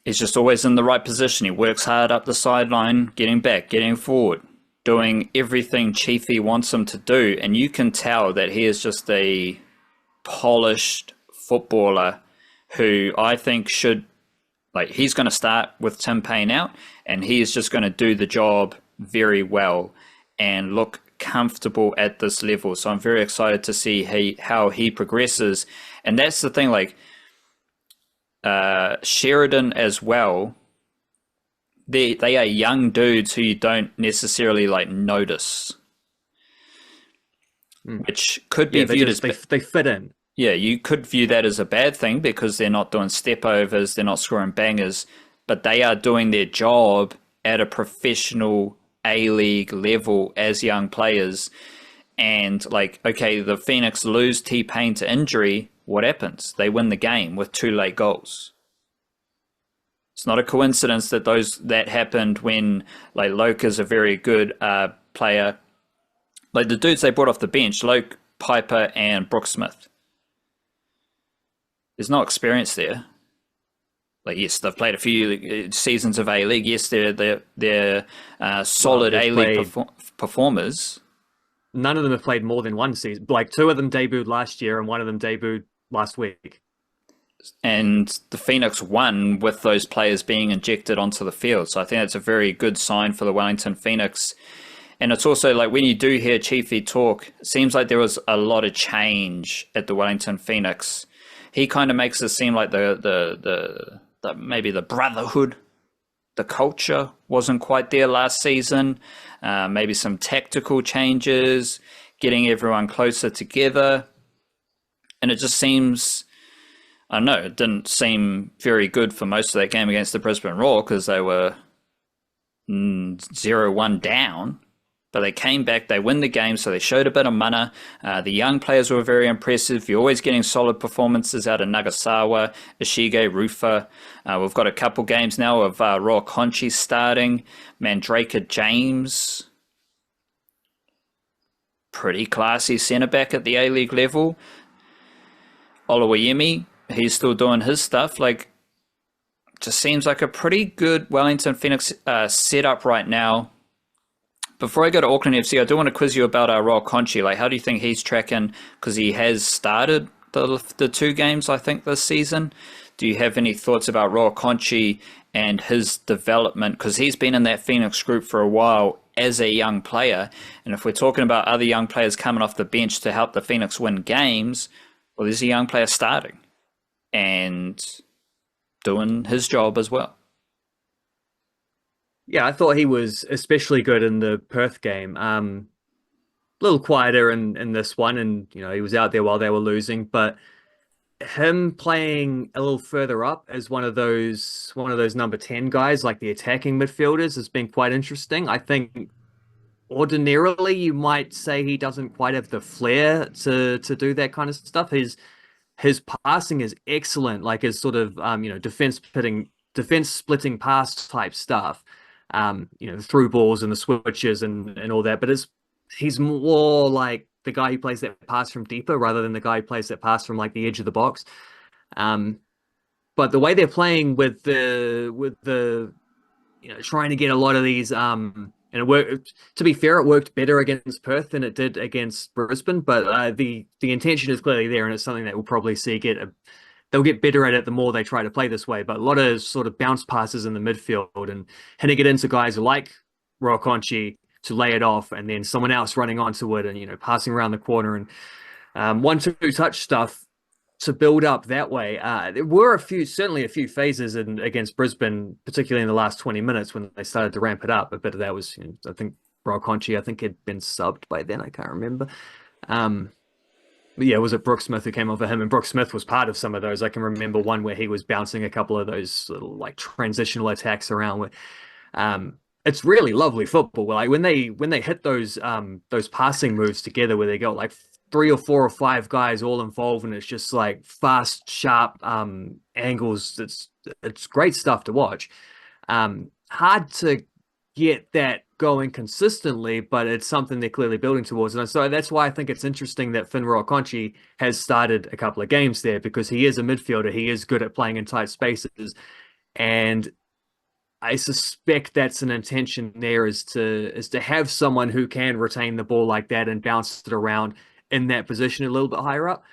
he's just always in the right position. He works hard up the sideline, getting back, getting forward, doing everything Chiefy wants him to do. And you can tell that he is just a polished footballer who I think should, he's going to start with Tim Payne out, and he is just going to do the job very well and look comfortable at this level. So I'm very excited to see how he progresses. And that's the thing, Sheridan as well, they are young dudes who you don't necessarily notice, which could be viewed as they fit in. Yeah, you could view that as a bad thing because they're not doing step overs, they're not scoring bangers, but they are doing their job at a professional A-League level as young players. And okay, the Phoenix lose T-Pain to injury, what happens? They win the game with 2 late goals. It's not a coincidence that that happened when Loke is a very good player. The dudes they brought off the bench, Loke, Piper, and Brooke Smith. There's no experience there. Yes, they've played a few seasons of A-League. Yes, they're solid A-League performers. None of them have played more than one season. 2 of them debuted last year and one of them debuted last week. And the Phoenix won with those players being injected onto the field. So I think that's a very good sign for the Wellington Phoenix. And it's also when you do hear Chiefy talk, it seems like there was a lot of change at the Wellington Phoenix. He kind of makes it seem like the maybe the brotherhood, the culture wasn't quite there last season. Maybe some tactical changes, getting everyone closer together. And it just seems, I don't know, it didn't seem very good for most of that game against the Brisbane Roar because they were 0-1 down. But they came back, they win the game, so they showed a bit of mana. The young players were very impressive. You're always getting solid performances out of Nagasawa, Ishige, Rufa. We've got a couple games now of Roa Conchi starting. Mandrake James, pretty classy centre-back at the A-League level. Olawayemi, he's still doing his stuff. Just seems like a pretty good Wellington Phoenix setup right now. Before I go to Auckland FC, I do want to quiz you about Roa Conchi. How do you think he's tracking? Because he has started the 2 games, I think, this season. Do you have any thoughts about Roa Conchi and his development? Because he's been in that Phoenix group for a while as a young player. And if we're talking about other young players coming off the bench to help the Phoenix win games, well, there's a young player starting and doing his job as well. Yeah, I thought he was especially good in the Perth game. A little quieter in this one, and he was out there while they were losing. But him playing a little further up as one of those number 10 guys, the attacking midfielders, has been quite interesting. I think ordinarily you might say he doesn't quite have the flair to do that kind of stuff. His passing is excellent, his sort of defense splitting pass type stuff. The through balls and the switches and all that, but he's more like the guy who plays that pass from deeper rather than the guy who plays that pass from the edge of the box. But But the way they're playing with the trying to get a lot of these and it worked. To be fair, it worked better against Perth than it did against Brisbane. But the intention is clearly there, and it's something that we'll probably see they'll get better at it the more they try to play this way. But a lot of sort of bounce passes in the midfield and hitting it into guys like Roakonchi to lay it off, and then someone else running onto it, and passing around the corner and 1-2 touch stuff to build up that way. There were certainly a few phases against Brisbane, particularly in the last 20 minutes when they started to ramp it up. A bit of that was, I think, Roakonchi, had been subbed by then. I can't remember. But yeah, was it Brooke Smith who came on for him? And Brooke Smith was part of some of those. I can remember one where he was bouncing a couple of those little like transitional attacks around. Where, it's really lovely football. Like when they hit those passing moves together, where they got like 3 or 4 or 5 guys all involved, and it's just like fast, sharp angles. It's great stuff to watch. Hard to get that going consistently, but it's something they're clearly building towards. And so that's why I think it's interesting that Finn Roakonchi has started a couple of games there, because he is a midfielder. He is good at playing in tight spaces. And I suspect that's an intention there, is to have someone who can retain the ball like that and bounce it around in that position a little bit higher up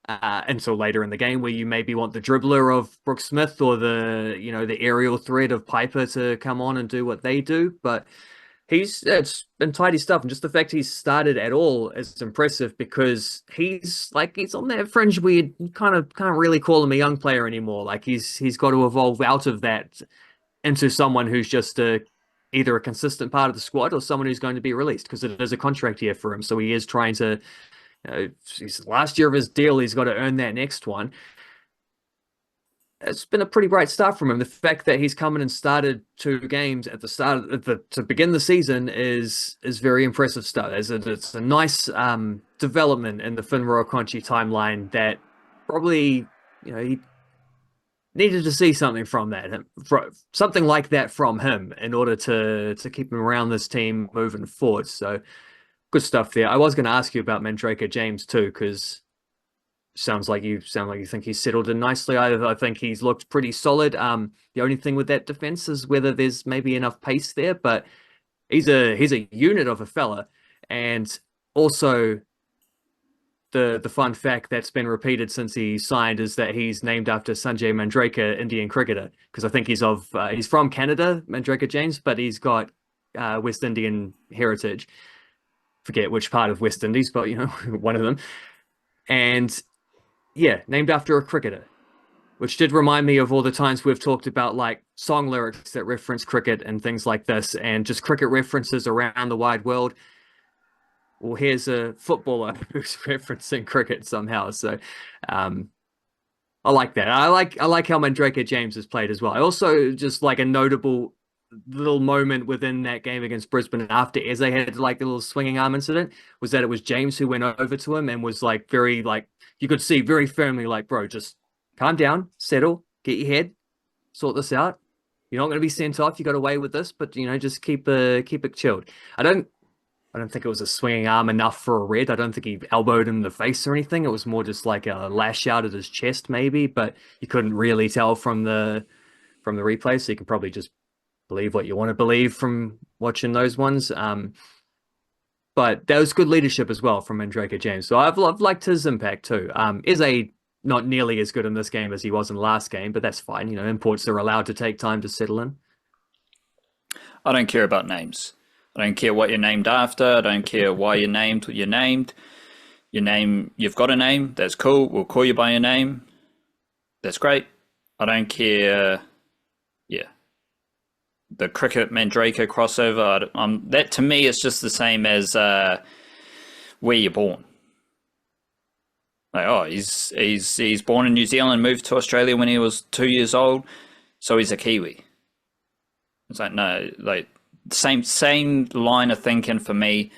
until later in the game, where you maybe want the dribbler of Brooke Smith or the aerial threat of Piper to come on and do what they do. But it's been tidy stuff, and just the fact he's started at all is impressive, because he's on that fringe where you kind of can't really call him a young player anymore. Like he's got to evolve out of that into someone who's just either a consistent part of the squad or someone who's going to be released, because it is a contract year for him. So he is trying to, last year of his deal, he's got to earn that next one. It's been a pretty bright start from him. The fact that he's come in and started 2 games at the start to begin the season is very impressive stuff. It's a nice development in the Finn Roakonchi timeline that probably he needed to see something from that, something like that from him, in order to keep him around this team moving forward. So good stuff there. I was going to ask you about Mandrake James too, because sounds like you think he's settled in nicely. I think he's looked pretty solid. The only thing with that defense is whether there's maybe enough pace there, but he's a unit of a fella. And also the fun fact that's been repeated since he signed is that he's named after Sanjay Mandrake, Indian cricketer, because I think he's from Canada, Mandrake James, but he's got West Indian heritage. Forget which part of West Indies, but one of them. And yeah, named after a cricketer, which did remind me of all the times we've talked about like song lyrics that reference cricket and things like this, and just cricket references around the wide world. Well, here's a footballer who's referencing cricket somehow. So I like that. I like how Mandrake James has played as well. I also just like a notable little moment within that game against Brisbane after Eze had like the little swinging arm incident, was that it was James who went over to him and was like very, like, you could see very firmly, like, bro, just calm down, settle, get your head, sort this out. You're not going to be sent off. You got away with this, but just keep it chilled. I don't think it was a swinging arm enough for a red. I don't think he elbowed him in the face or anything. It was more just like a lash out at his chest, maybe, but you couldn't really tell from the replay. So you can probably just believe what you want to believe from watching those ones. But that was good leadership as well from Mandrake James. So I've liked his impact too. Eze not nearly as good in this game as he was in the last game, but that's fine. Imports are allowed to take time to settle in. I don't care about names. I don't care what you're named after. I don't care why you're named what you're named. You've got a name. That's cool. We'll call you by your name. That's great. I don't care. Yeah. The cricket Mandrake crossover, that to me is just the same as where you're born. Like, oh, he's born in New Zealand, moved to Australia when he was 2 years old, so he's a Kiwi. It's like, no, like same line of thinking for me.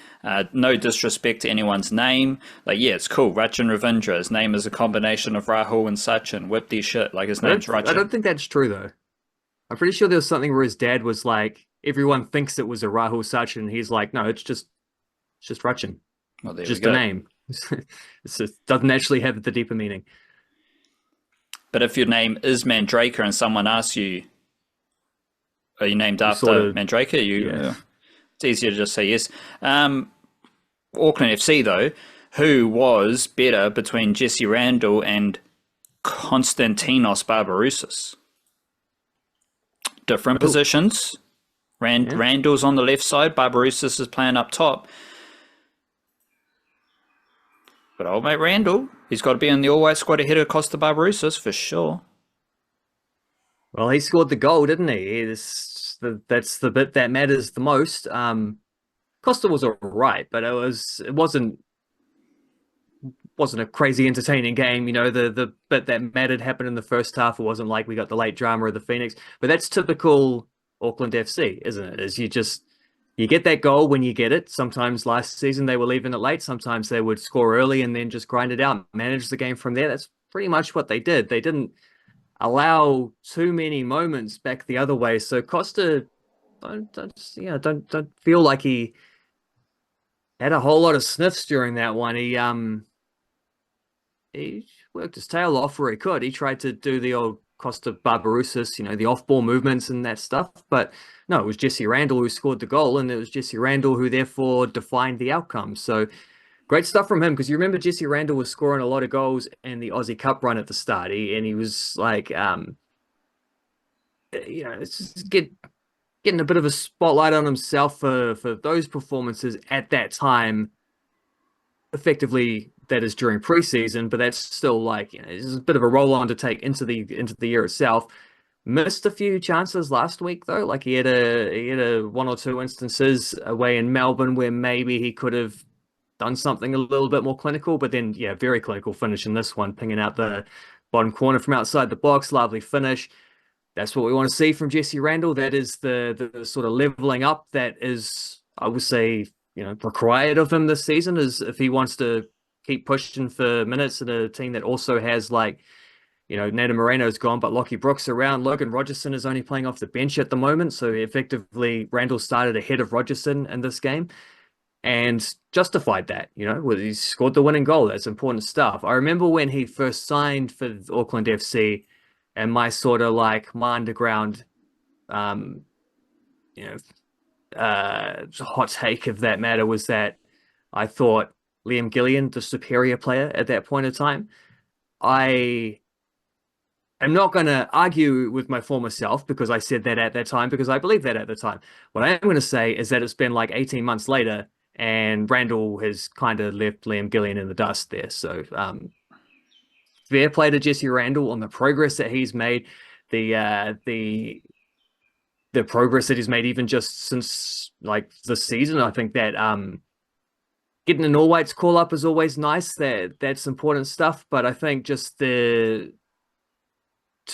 No disrespect to anyone's name. Like, yeah, it's cool. Rachin Ravindra, his name is a combination of Rahul and Sachin. Whip these shit. Like, his name's Rachin. I don't think that's true though. I'm pretty sure there was something where his dad was like, everyone thinks it was a Rahul Sachin, and he's like, no, it's just Rachin. Well, there just we go. a name. It doesn't actually have the deeper meaning. But if your name is Mandraker and someone asks you, are you named after Mandraker? It's easier to just say yes. Auckland FC, though, who was better between Jesse Randell and Konstantinos Barbarouses? Different positions. Randall's on the left side. Barbarouses is playing up top. But old mate Randell, he's got to be in the all-white squad ahead of Costa Barbarouses for sure. Well, he scored the goal, didn't he? That's the bit that matters the most. Costa was all right, but it wasn't a crazy entertaining game. You know, the bit that mattered happened in the first half. It wasn't like we got the late drama of the Phoenix, but that's typical Auckland FC, isn't it? You get that goal when you get it. Sometimes last season they were leaving it late. Sometimes they would score early and then just grind it out, manage the game from there. That's pretty much what they did. They didn't allow too many moments back the other way. So Costa, don't feel like he had a whole lot of sniffs during that one. He worked his tail off where he could. He tried to do the old Costa Barbarouses, the off-ball movements and that stuff. But no, it was Jesse Randell who scored the goal, and it was Jesse Randell who therefore defined the outcome. So great stuff from him, because you remember Jesse Randell was scoring a lot of goals in the Aussie Cup run at the start. He was like, it's just getting a bit of a spotlight on himself for those performances at that time. Effectively, that is during preseason, but that's still like, it's a bit of a roll on to take into the year itself. Missed a few chances last week though. Like he had a one or two instances away in Melbourne where maybe he could have done something a little bit more clinical, but then very clinical finish in this one, pinging out the bottom corner from outside the box. Lovely finish. That's what we want to see from Jesse Randell. That is the sort of leveling up that is, I would say, required of him this season, is if he wants to keep pushing for minutes in a team that also has Nathan Moreno's gone, but Lockie Brooks around. Logan Rogerson is only playing off the bench at the moment, so effectively Randell started ahead of Rogerson in this game and justified that. He scored the winning goal. That's important stuff. I remember when he first signed for Auckland FC, and my sort of like my underground, hot take of that matter was that I thought Liam Gillian, the superior player at that point in time. I am not going to argue with my former self because I said that at that time, because I believe that at the time. What I am going to say is that it's been like 18 months later and Randell has kind of left Liam Gillian in the dust there. So fair play to Jesse Randell on the progress that he's made, the progress that he's made even just since like the season. I think that getting an all whites call up is always nice. That's important stuff. But I think just to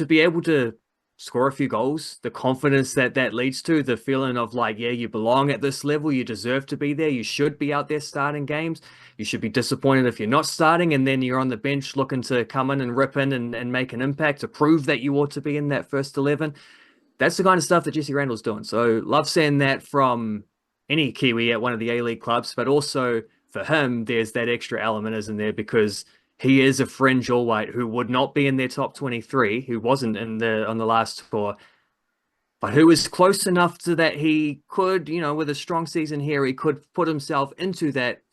be able to score a few goals, the confidence that leads to, the feeling of like, you belong at this level, you deserve to be there, you should be out there starting games, you should be disappointed if you're not starting, and then you're on the bench looking to come in and rip in and make an impact to prove that you ought to be in that first 11. That's the kind of stuff that Jesse Randell's doing. So love seeing that from any Kiwi at one of the A-League clubs, but also for him, there's that extra element, isn't there? Because he is a fringe all-white who would not be in their top 23, who wasn't on the last tour, but who is close enough to that he could, with a strong season here, he could put himself into that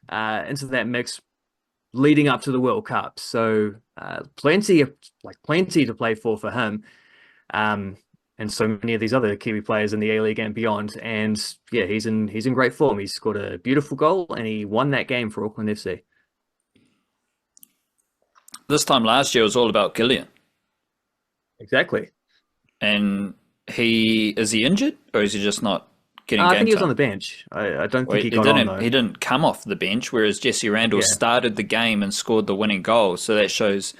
mix leading up to the World Cup. So plenty to play for him. And so many of these other Kiwi players in the A-League and beyond. And he's in great form. He scored a beautiful goal and he won that game for Auckland FC. This time last year was all about Gillian. Exactly. And is he injured or is he just not getting game time? I think he was on the bench. I don't think he got on, though. He didn't come off the bench, whereas Jesse Randell started the game and scored the winning goal. So that shows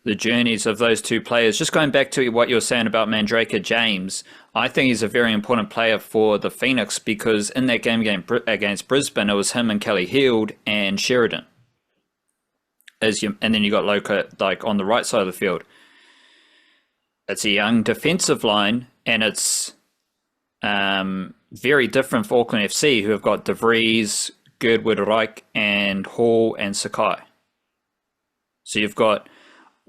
the journeys of those two players. Just going back to what you were saying about Mandraker James, I think he's a very important player for the Phoenix because in that game against Brisbane, it was him and Kelly Heald and Sheridan. And then you got Loke like on the right side of the field. It's a young defensive line, and it's very different for Auckland FC, who have got De Vries, Girdwood, Reich, and Hall and Sakai. So you've got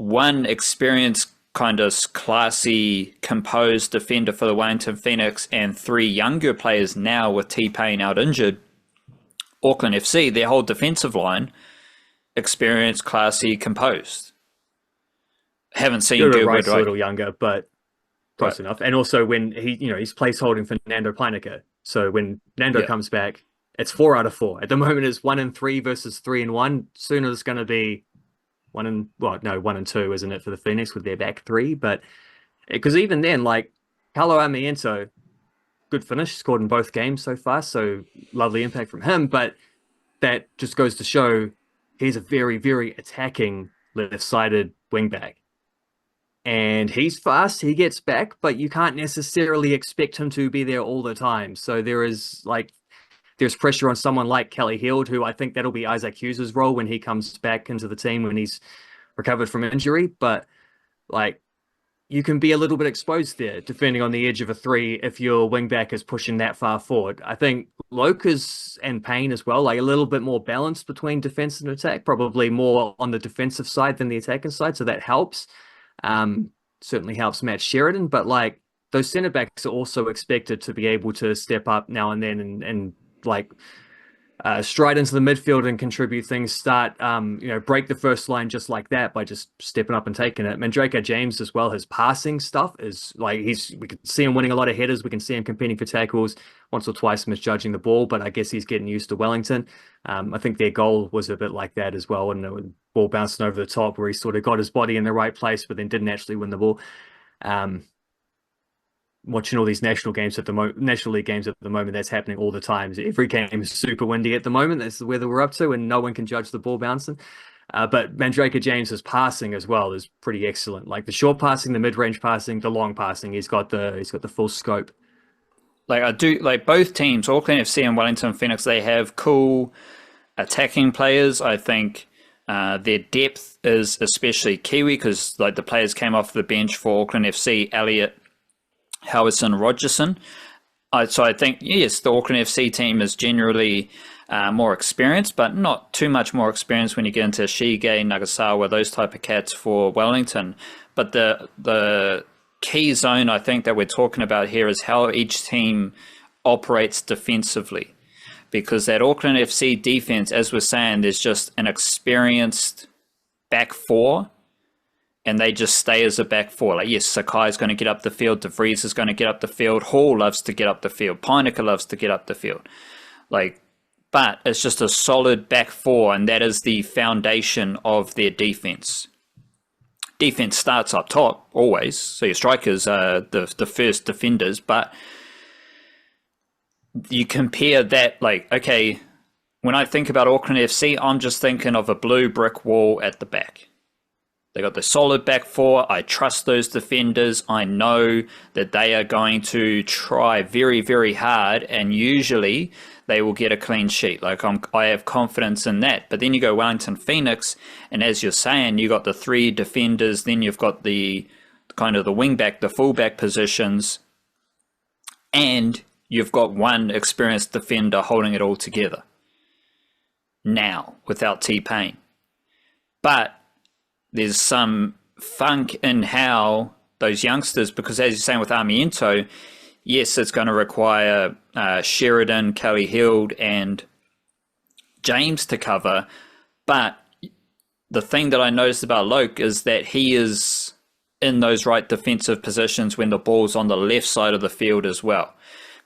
one experienced, kind of classy, composed defender for the Wellington Phoenix and three younger players now with T-Pain out injured, Auckland FC, their whole defensive line, experienced, classy, composed. Haven't seen Gilbert Gilbert Wright's a Wright. little younger, but close enough. And also when he's placeholding for Nando Peinecker. So when Nando comes back, it's 4 out of 4. At the moment, it's 1 and 3 versus 3 and 1. Sooner it's going to be 1 and 2, isn't it, for the Phoenix with their back three? But because even then, like Carlo Amiento, good finish, scored in both games so far, so lovely impact from him. But that just goes to show he's a very, very attacking left-sided wingback. And he's fast, he gets back, but you can't necessarily expect him to be there all the time. So there's pressure on someone like Kelly Heald, who I think that'll be Isaac Hughes' role when he comes back into the team when he's recovered from injury. But like, you can be a little bit exposed there, defending on the edge of a 3 if your wingback is pushing that far forward. I think Loke and Payne as well, like a little bit more balanced between defense and attack, probably more on the defensive side than the attacking side. So that helps. Certainly helps Matt Sheridan, but like those centre backs are also expected to be able to step up now and then and like stride into the midfield and contribute things, start break the first line just like that by just stepping up and taking it. Mandrake James as well, his passing stuff is like we can see him winning a lot of headers, we can see him competing for tackles, once or twice misjudging the ball, but I guess he's getting used to Wellington. I think their goal was a bit like that as well, and the ball bouncing over the top where he sort of got his body in the right place but then didn't actually win the ball. Watching all these national league games at the moment, that's happening all the time. Every game is super windy at the moment. That's the weather we're up to, and no one can judge the ball bouncing. But Mandrake James's passing as well is pretty excellent. Like the short passing, the mid-range passing, the long passing. He's got the full scope. Like I do, like both teams, Auckland FC and Wellington Phoenix, they have cool attacking players. I think their depth is especially Kiwi because like the players came off the bench for Auckland FC, Elliott, Howison, Rogerson. So I think, yes, the Auckland FC team is generally more experienced, but not too much more experienced when you get into Shige, Nagasawa, those type of cats for Wellington. But the key zone I think that we're talking about here is how each team operates defensively. Because that Auckland FC defense, as we're saying, there's just an experienced back four, and they just stay as a back four. Like, yes, Sakai's going to get up the field. De Vries is going to get up the field. Hall loves to get up the field. Peinecker loves to get up the field. But it's just a solid back four, and that is the foundation of their defense. Defense starts up top, always. So your strikers are the first defenders. But you compare that, okay, when I think about Auckland FC, I'm just thinking of a blue brick wall at the back. They got the solid back four. I trust those defenders. I know that they are going to try very, very hard, and usually they will get a clean sheet. I have confidence in that. But then you go Wellington Phoenix, and as you're saying, you got the 3 defenders. Then you've got the kind of the wing back, the full back positions, and you've got one experienced defender holding it all together. Now, without T-Pain. But there's some funk in how those youngsters, because as you're saying with Amiento, yes, it's going to require Sheridan, Kelly Heald, and James to cover. But the thing that I noticed about Loke is that he is in those right defensive positions when the ball's on the left side of the field as well,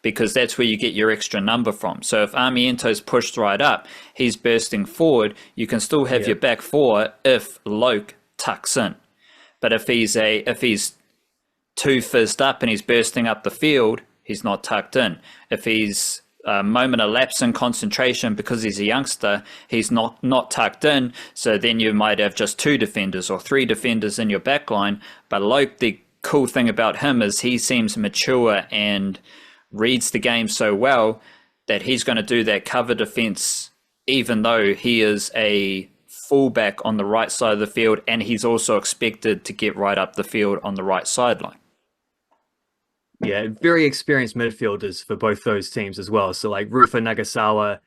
because that's where you get your extra number from. So if Amiento's pushed right up, he's bursting forward, you can still have your back four if Loke tucks in. But if he's too fizzed up and he's bursting up the field, he's not tucked in. If he's a moment of lapse in concentration because he's a youngster, he's not tucked in. So then you might have just 2 defenders or 3 defenders in your back line. But Loke, the cool thing about him is he seems mature and reads the game so well that he's going to do that cover defense, even though he is a fullback on the right side of the field, and he's also expected to get right up the field on the right sideline. Yeah, very experienced midfielders for both those teams as well. So like Rufa Nagasawa,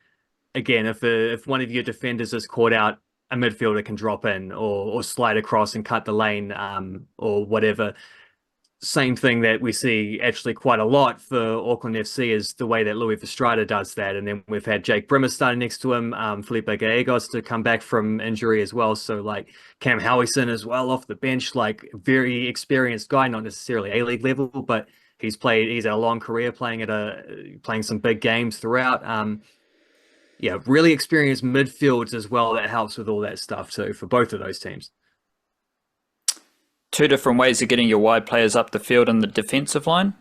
again, if one of your defenders is caught out a midfielder can drop in or slide across and cut the lane, or whatever. Same thing that we see actually quite a lot for Auckland FC is the way that Louis Verstrada does that. And then we've had Jake Brimmer starting next to him, Felipe Gallegos to come back from injury as well. So like Cam Howison as well off the bench, like very experienced guy, not necessarily A-League level, but he's had a long career playing some big games throughout. Yeah, really experienced midfields as well. That helps with all that stuff too for both of those teams. Two different ways of getting your wide players up the field in the defensive line,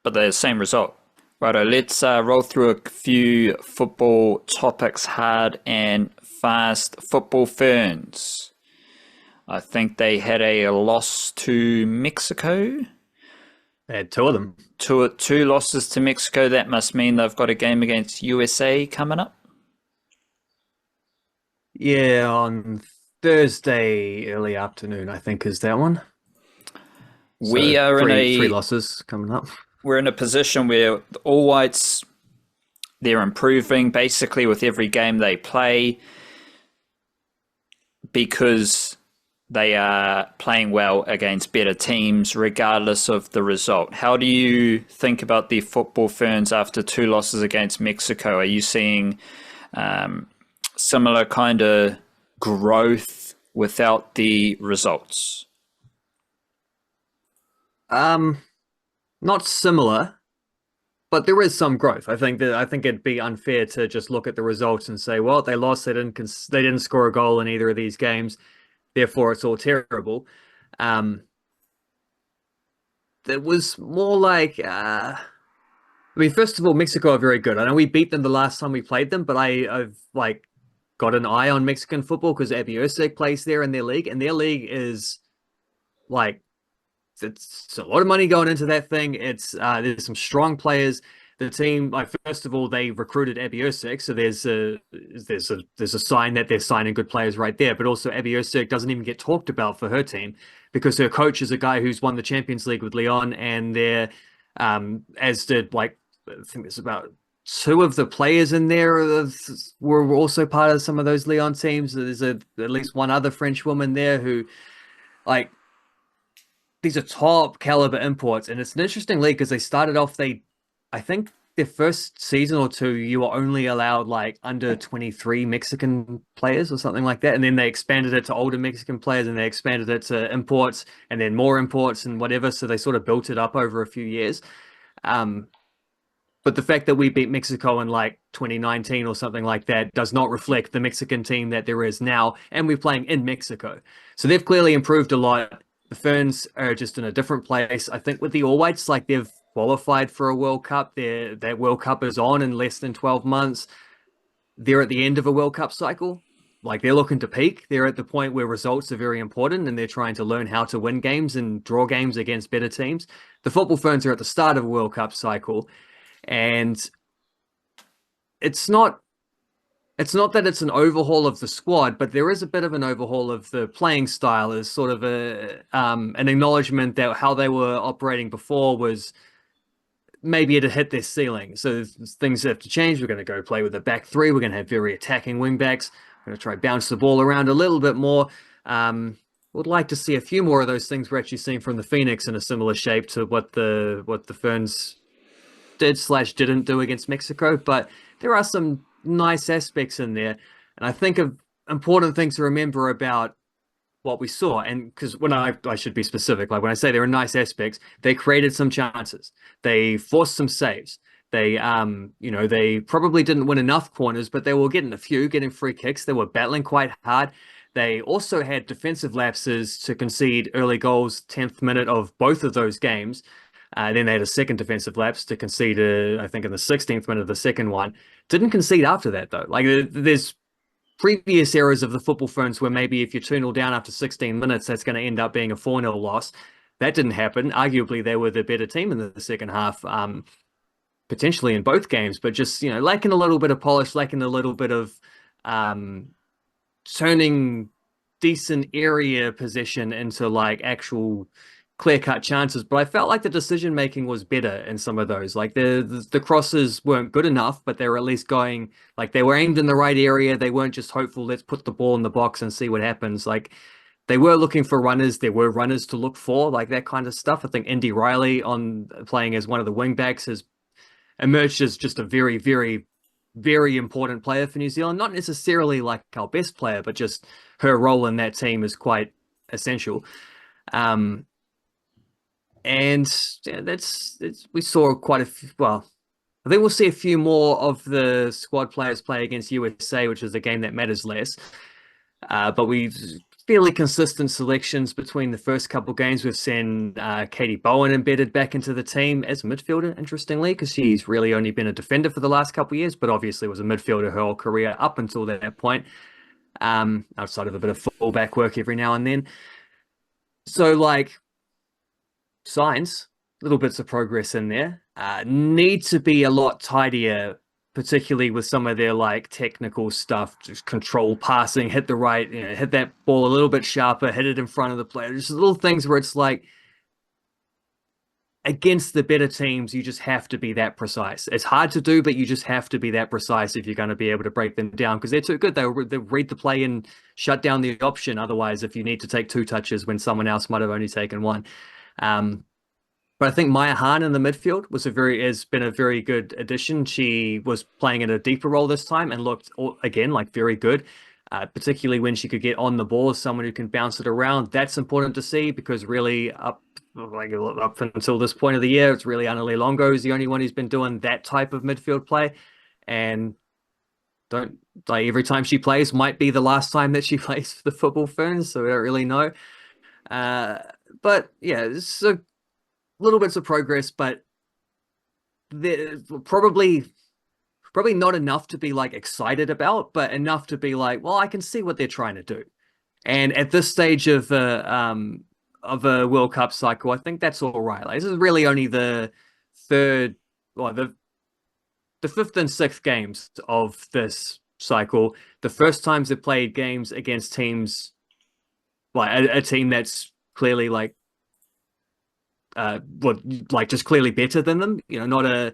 but they're the same result. Righto, let's roll through a few football topics, hard and fast. Football Ferns. I think they had a loss to Mexico. They had two of them. Two losses to Mexico. That must mean they've got a game against USA coming up. Yeah, on Thursday early afternoon, I think is that one. We are three losses coming up. We're in a position where the All Whites, they're improving basically with every game they play because they are playing well against better teams regardless of the result. How do you think about the Football Ferns after two losses against Mexico? Are you seeing similar kind of growth without the results? Not similar, but there is some growth. I think it'd be unfair to just look at the results and say, well, they lost, they didn't score a goal in either of these games, therefore it's all terrible. It was more like, first of all, Mexico are very good. I know we beat them the last time we played them, but I've like got an eye on Mexican football because Abby Erceg plays there in their league, and their league is like, it's a lot of money going into that thing. It's there's some strong players. The team, like, first of all, they recruited Abby Erceg, so there's a sign that they're signing good players right there. But also, Abby Erceg doesn't even get talked about for her team because her coach is a guy who's won the Champions League with Leon, and they're as did, like, I think there's about two of the players in there were also part of some of those Leon teams. There's at least one other French woman there who, like, these are top caliber imports, and it's an interesting league because they started off, I think their first season or two, you were only allowed like under 23 Mexican players or something like that. And then they expanded it to older Mexican players, and they expanded it to imports and then more imports and whatever. So they sort of built it up over a few years. But the fact that we beat Mexico in like 2019 or something like that does not reflect the Mexican team that there is now. And we're playing in Mexico. So they've clearly improved a lot. The Ferns are just in a different place. I think with the All Whites, like, they've qualified for a World Cup. That World Cup is on in less than 12 months. They're at the end of a World Cup cycle. Like, they're looking to peak. They're at the point where results are very important, and they're trying to learn how to win games and draw games against better teams. The Football Ferns are at the start of a World Cup cycle, and it's not that it's an overhaul of the squad, but there is a bit of an overhaul of the playing style as sort of an acknowledgement that how they were operating before was maybe it had hit their ceiling. So things have to change. We're going to go play with a back three. We're going to have very attacking wing backs. We're going to try bounce the ball around a little bit more. Would like to see a few more of those things we're actually seeing from the Phoenix in a similar shape to what the Ferns did/didn't do against Mexico. But there are some nice aspects in there, and I think of important things to remember about what we saw. And because when I should be specific, like when I say there are nice aspects, they created some chances, they forced some saves, they they probably didn't win enough corners, but they were getting free kicks, they were battling quite hard. They also had defensive lapses to concede early goals, 10th minute of both of those games. Then they had a second defensive lapse to concede, I think, in the 16th minute of the second one. Didn't concede after that, though. Like, there's previous eras of the Football Ferns where maybe if you're 2-0 down after 16 minutes, that's going to end up being a 4-0 loss. That didn't happen. Arguably, they were the better team in the second half, potentially in both games, but just, lacking a little bit of polish, lacking a little bit of turning decent area possession into, like, actual clear-cut chances, but I felt like the decision making was better in some of those. Like the crosses weren't good enough, but they were at least going, like they were aimed in the right area. They weren't just hopeful, let's put the ball in the box and see what happens. Like they were looking for runners. There were runners to look for, like that kind of stuff. I think Indy Riley on playing as one of the wing backs has emerged as just a very, very, very important player for New Zealand. Not necessarily like our best player, but just her role in that team is quite essential. And yeah, we saw quite a few, well, I think we'll see a few more of the squad players play against USA, which is a game that matters less. But we've fairly consistent selections between the first couple of games. We've seen Katie Bowen embedded back into the team as a midfielder, interestingly, because she's really only been a defender for the last couple of years, but obviously was a midfielder her whole career up until that point, outside of a bit of fullback work every now and then. So, like, signs, little bits of progress in there. Need to be a lot tidier, particularly with some of their like technical stuff, just control passing, hit the right, hit that ball a little bit sharper, hit it in front of the player. Just little things where it's like against the better teams, you just have to be that precise. It's hard to do, but you just have to be that precise if you're going to be able to break them down because they're too good. They'll read the play and shut down the option. Otherwise, if you need to take 2 touches when someone else might have only taken 1. But I think Maya Hahn in the midfield has been a very good addition. She was playing in a deeper role this time and looked again like very good, particularly when she could get on the ball as someone who can bounce it around. That's important to see because really up until this point of the year, it's really Annalie Longo is the only one who's been doing that type of midfield play, and don't like every time she plays might be the last time that she plays for the Football Ferns, so we don't really know. But yeah, it's a little bits of progress, but probably not enough to be like excited about, but enough to be like, well, I can see what they're trying to do. And at this stage of a World Cup cycle, I think that's all right. Like, this is really only the third, or the 5th and 6th games of this cycle. The first times they played games against teams, like a team that's clearly like just clearly better than them. Not a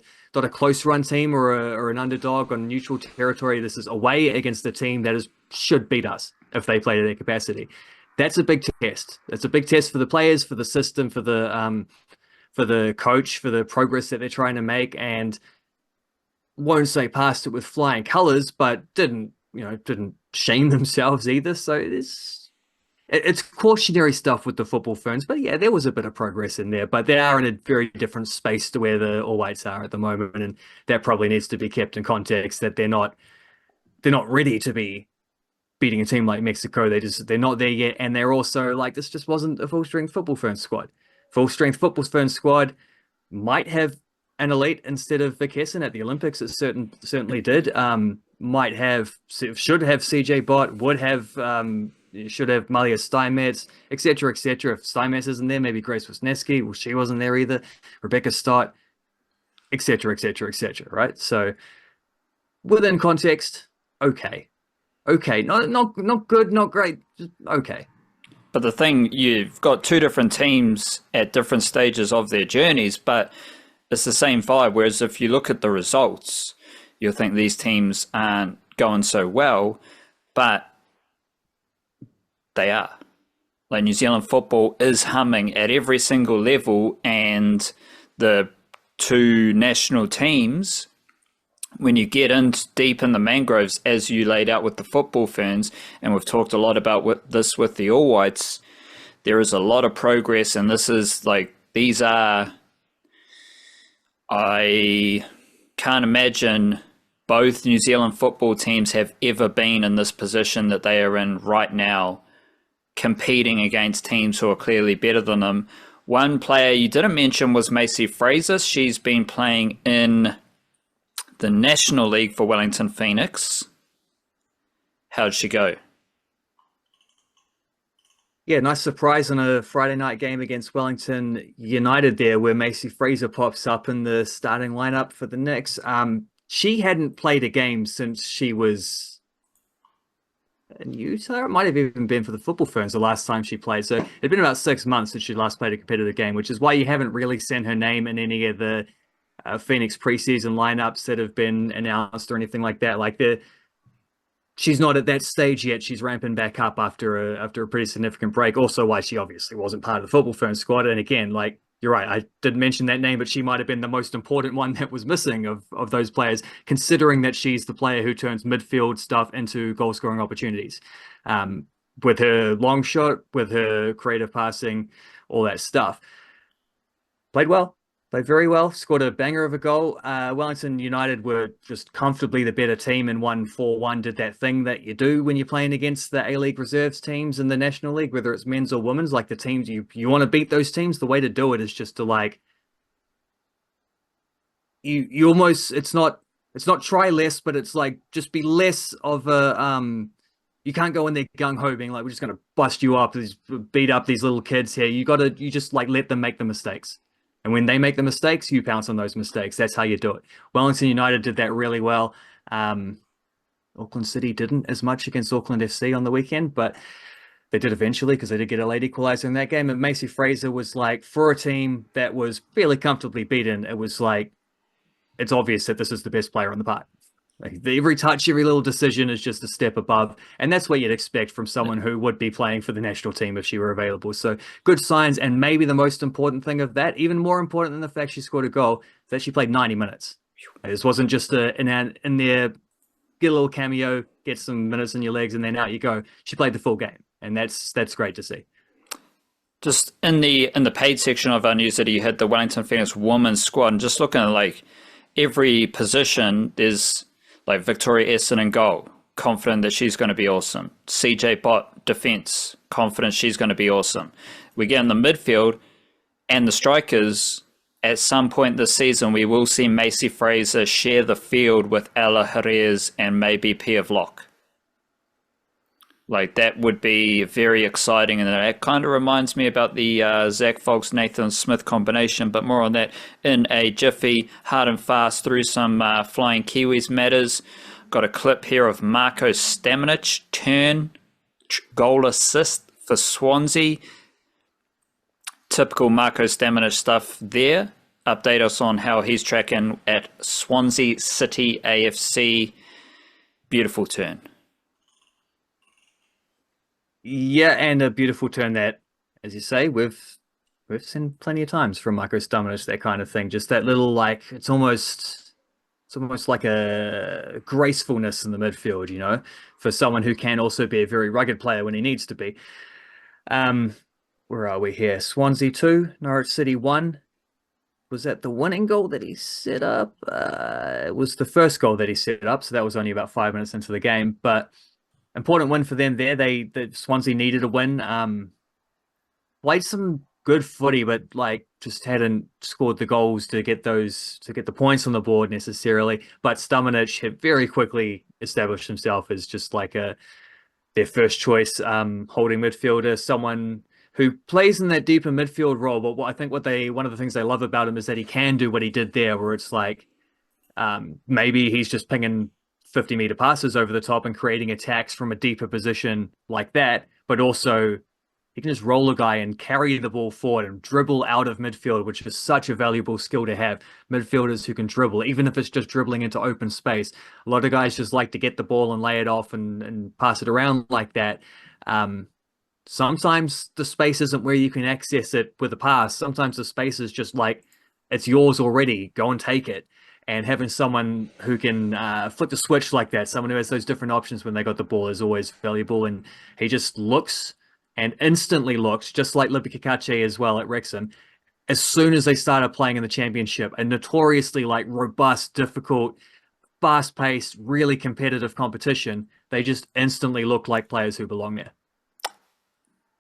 close run team or an underdog on neutral territory. This is away against the team that should beat us if they play to their capacity. That's a big test. It's a big test for the players, for the system, for the coach, for the progress that they're trying to make, and won't say passed it with flying colors, but didn't shame themselves either. So it's cautionary stuff with the Football Ferns, but yeah, there was a bit of progress in there, but they are in a very different space to where the All Whites are at the moment, and that probably needs to be kept in context that they're not ready to be beating a team like Mexico. They're not there yet, and they're also like, this just wasn't a full-strength Football Ferns squad. Full-strength Football Ferns squad might have an elite instead of Vic Hessen at the Olympics. It certainly did. Should have CJ Bott, should have Malia Steinmetz, etc., etc. If Steinmetz isn't there, maybe Grace Wisniewski. Well, she wasn't there either. Rebecca Stott, etc., etc., etc. Right? So, within context, okay, not good, not great, just okay. But the thing, you've got 2 different teams at different stages of their journeys, but it's the same vibe. Whereas if you look at the results, you'll think these teams aren't going so well, but they are. Like, New Zealand football is humming at every single level, and the 2 national teams, when you get in deep in the mangroves, as you laid out with the Football Ferns, and we've talked a lot about this with the All Whites, there is a lot of progress, and this is like, I can't imagine both New Zealand football teams have ever been in this position that they are in right now, competing against teams who are clearly better than them. One player you didn't mention was Macey Fraser. She's been playing in the National League for Wellington Phoenix. How'd she go? Yeah, nice surprise on a Friday night game against Wellington United there, where Macey Fraser pops up in the starting lineup for the Knicks. She hadn't played a game since she was in Utah. It might have even been for the Football Ferns the last time she played. So it'd been about 6 months since she last played a competitive game, which is why you haven't really seen her name in any of the Phoenix preseason lineups that have been announced or anything like that. Like she's not at that stage yet. She's ramping back up after a pretty significant break. Also, why she obviously wasn't part of the Football Ferns squad. And again, like you're right, I did mention that name, but she might have been the most important one that was missing of those players, considering that she's the player who turns midfield stuff into goal scoring opportunities. With her long shot, with her creative passing, all that stuff. Played well. Played very well, scored a banger of a goal. Wellington United were just comfortably the better team and won 4-1, did that thing that you do when you're playing against the A-League reserves teams in the National League, whether it's men's or women's, like the teams, you want to beat those teams. The way to do it is just to like, you almost, it's not try less, but it's like, just be less of a, you can't go in there gung-ho being like, we're just going to bust you up, beat up these little kids here. You just like let them make the mistakes. And when they make the mistakes, you pounce on those mistakes. That's how you do it. Wellington United did that really well. Auckland City didn't as much against Auckland FC on the weekend, but they did eventually because they did get a late equalizer in that game. And Macey Fraser was like, for a team that was fairly comfortably beaten, it was like, it's obvious that this is the best player on the park. Like every touch, every little decision is just a step above. And that's what you'd expect from someone who would be playing for the national team if she were available. So good signs. And maybe the most important thing of that, even more important than the fact she scored a goal, is that she played 90 minutes. This wasn't just in there, get a little cameo, get some minutes in your legs, and then out you go. She played the full game. And that's great to see. Just in the paid section of our newsletter, you had the Wellington Phoenix women's squad, and just looking at like every position, there's like Victoria Essen in goal, confident that she's going to be awesome. CJ Bott, defense, confident she's going to be awesome. We get in the midfield and the strikers. At some point this season, we will see Macey Fraser share the field with Ella Jerez and maybe Pia Vlock. Like that would be very exciting, and that kind of reminds me about the Zak Foulkes Nathan Smith combination, but more on that in a jiffy. Hard and fast through some Flying Kiwis matters. Got a clip here of Marko Stamenic turn goal assist for Swansea. Typical Marko Stamenic stuff there. Update us on how he's tracking at Swansea City AFC. Beautiful turn. Yeah, and a beautiful turn that, as you say, we've seen plenty of times from Marko Stamenic, that kind of thing. Just that little, like, it's almost like a gracefulness in the midfield, you know, for someone who can also be a very rugged player when he needs to be. Where are we here? Swansea 2, Norwich City 1. Was that the winning goal that he set up? It was the first goal that he set up, so that was only about 5 minutes into the game, but important win for them there. The Swansea needed a win. Played some good footy, but like just hadn't scored the goals to get the points on the board necessarily. But Stamenic had very quickly established himself as just like their first choice holding midfielder, someone who plays in that deeper midfield role. But I think one of the things they love about him is that he can do what he did there, where it's like maybe he's just pinging 50-meter passes over the top and creating attacks from a deeper position like that, but also he can just roll a guy and carry the ball forward and dribble out of midfield, which is such a valuable skill to have. Midfielders who can dribble, even if it's just dribbling into open space. A lot of guys just like to get the ball and lay it off and pass it around like that. Sometimes the space isn't where you can access it with a pass. Sometimes the space is just like, it's yours already, go and take it. And having someone who can flip the switch like that, someone who has those different options when they got the ball, is always valuable. And he just looks and instantly looks, just like Libby Kakache as well at Wrexham, as soon as they started playing in the championship, a notoriously like robust, difficult, fast-paced, really competitive competition, they just instantly look like players who belong there.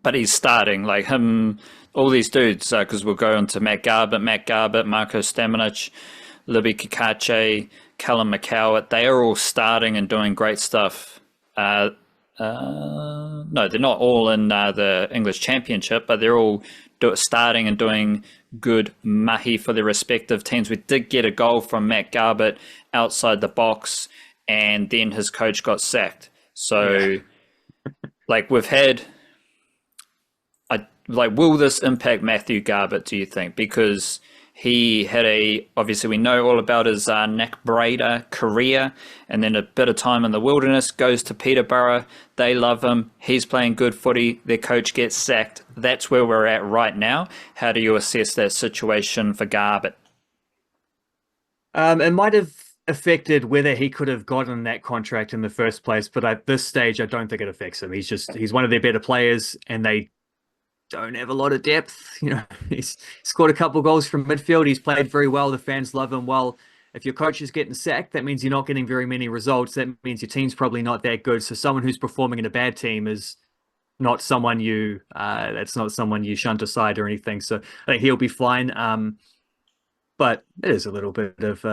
But he's starting, like him, all these dudes, because we'll go on to Matt Garbett, Marko Stamenic, Libby Kakache, Callum McCowett. They are all starting and doing great stuff. No, they're not all in the English Championship, but they're all starting and doing good mahi for their respective teams. We did get a goal from Matt Garbett outside the box, and then his coach got sacked. So Like we've had, will this impact Matthew Garbett, do you think? Because he had obviously we know all about his neck braider career, and then a bit of time in the wilderness, goes to Peterborough. They love him. He's playing good footy. Their coach gets sacked. That's where we're at right now. How do you assess that situation for Garbett? It might have affected whether he could have gotten that contract in the first place, but at this stage, I don't think it affects him. He's one of their better players, and they don't have a lot of depth. He's scored a couple of goals from midfield. He's played very well. The fans love him. Well, if your coach is getting sacked, that means you're not getting very many results. That means your team's probably not that good. So someone who's performing in a bad team is not someone that's not someone you shunt aside or anything. So I think he'll be fine. But it is a little bit of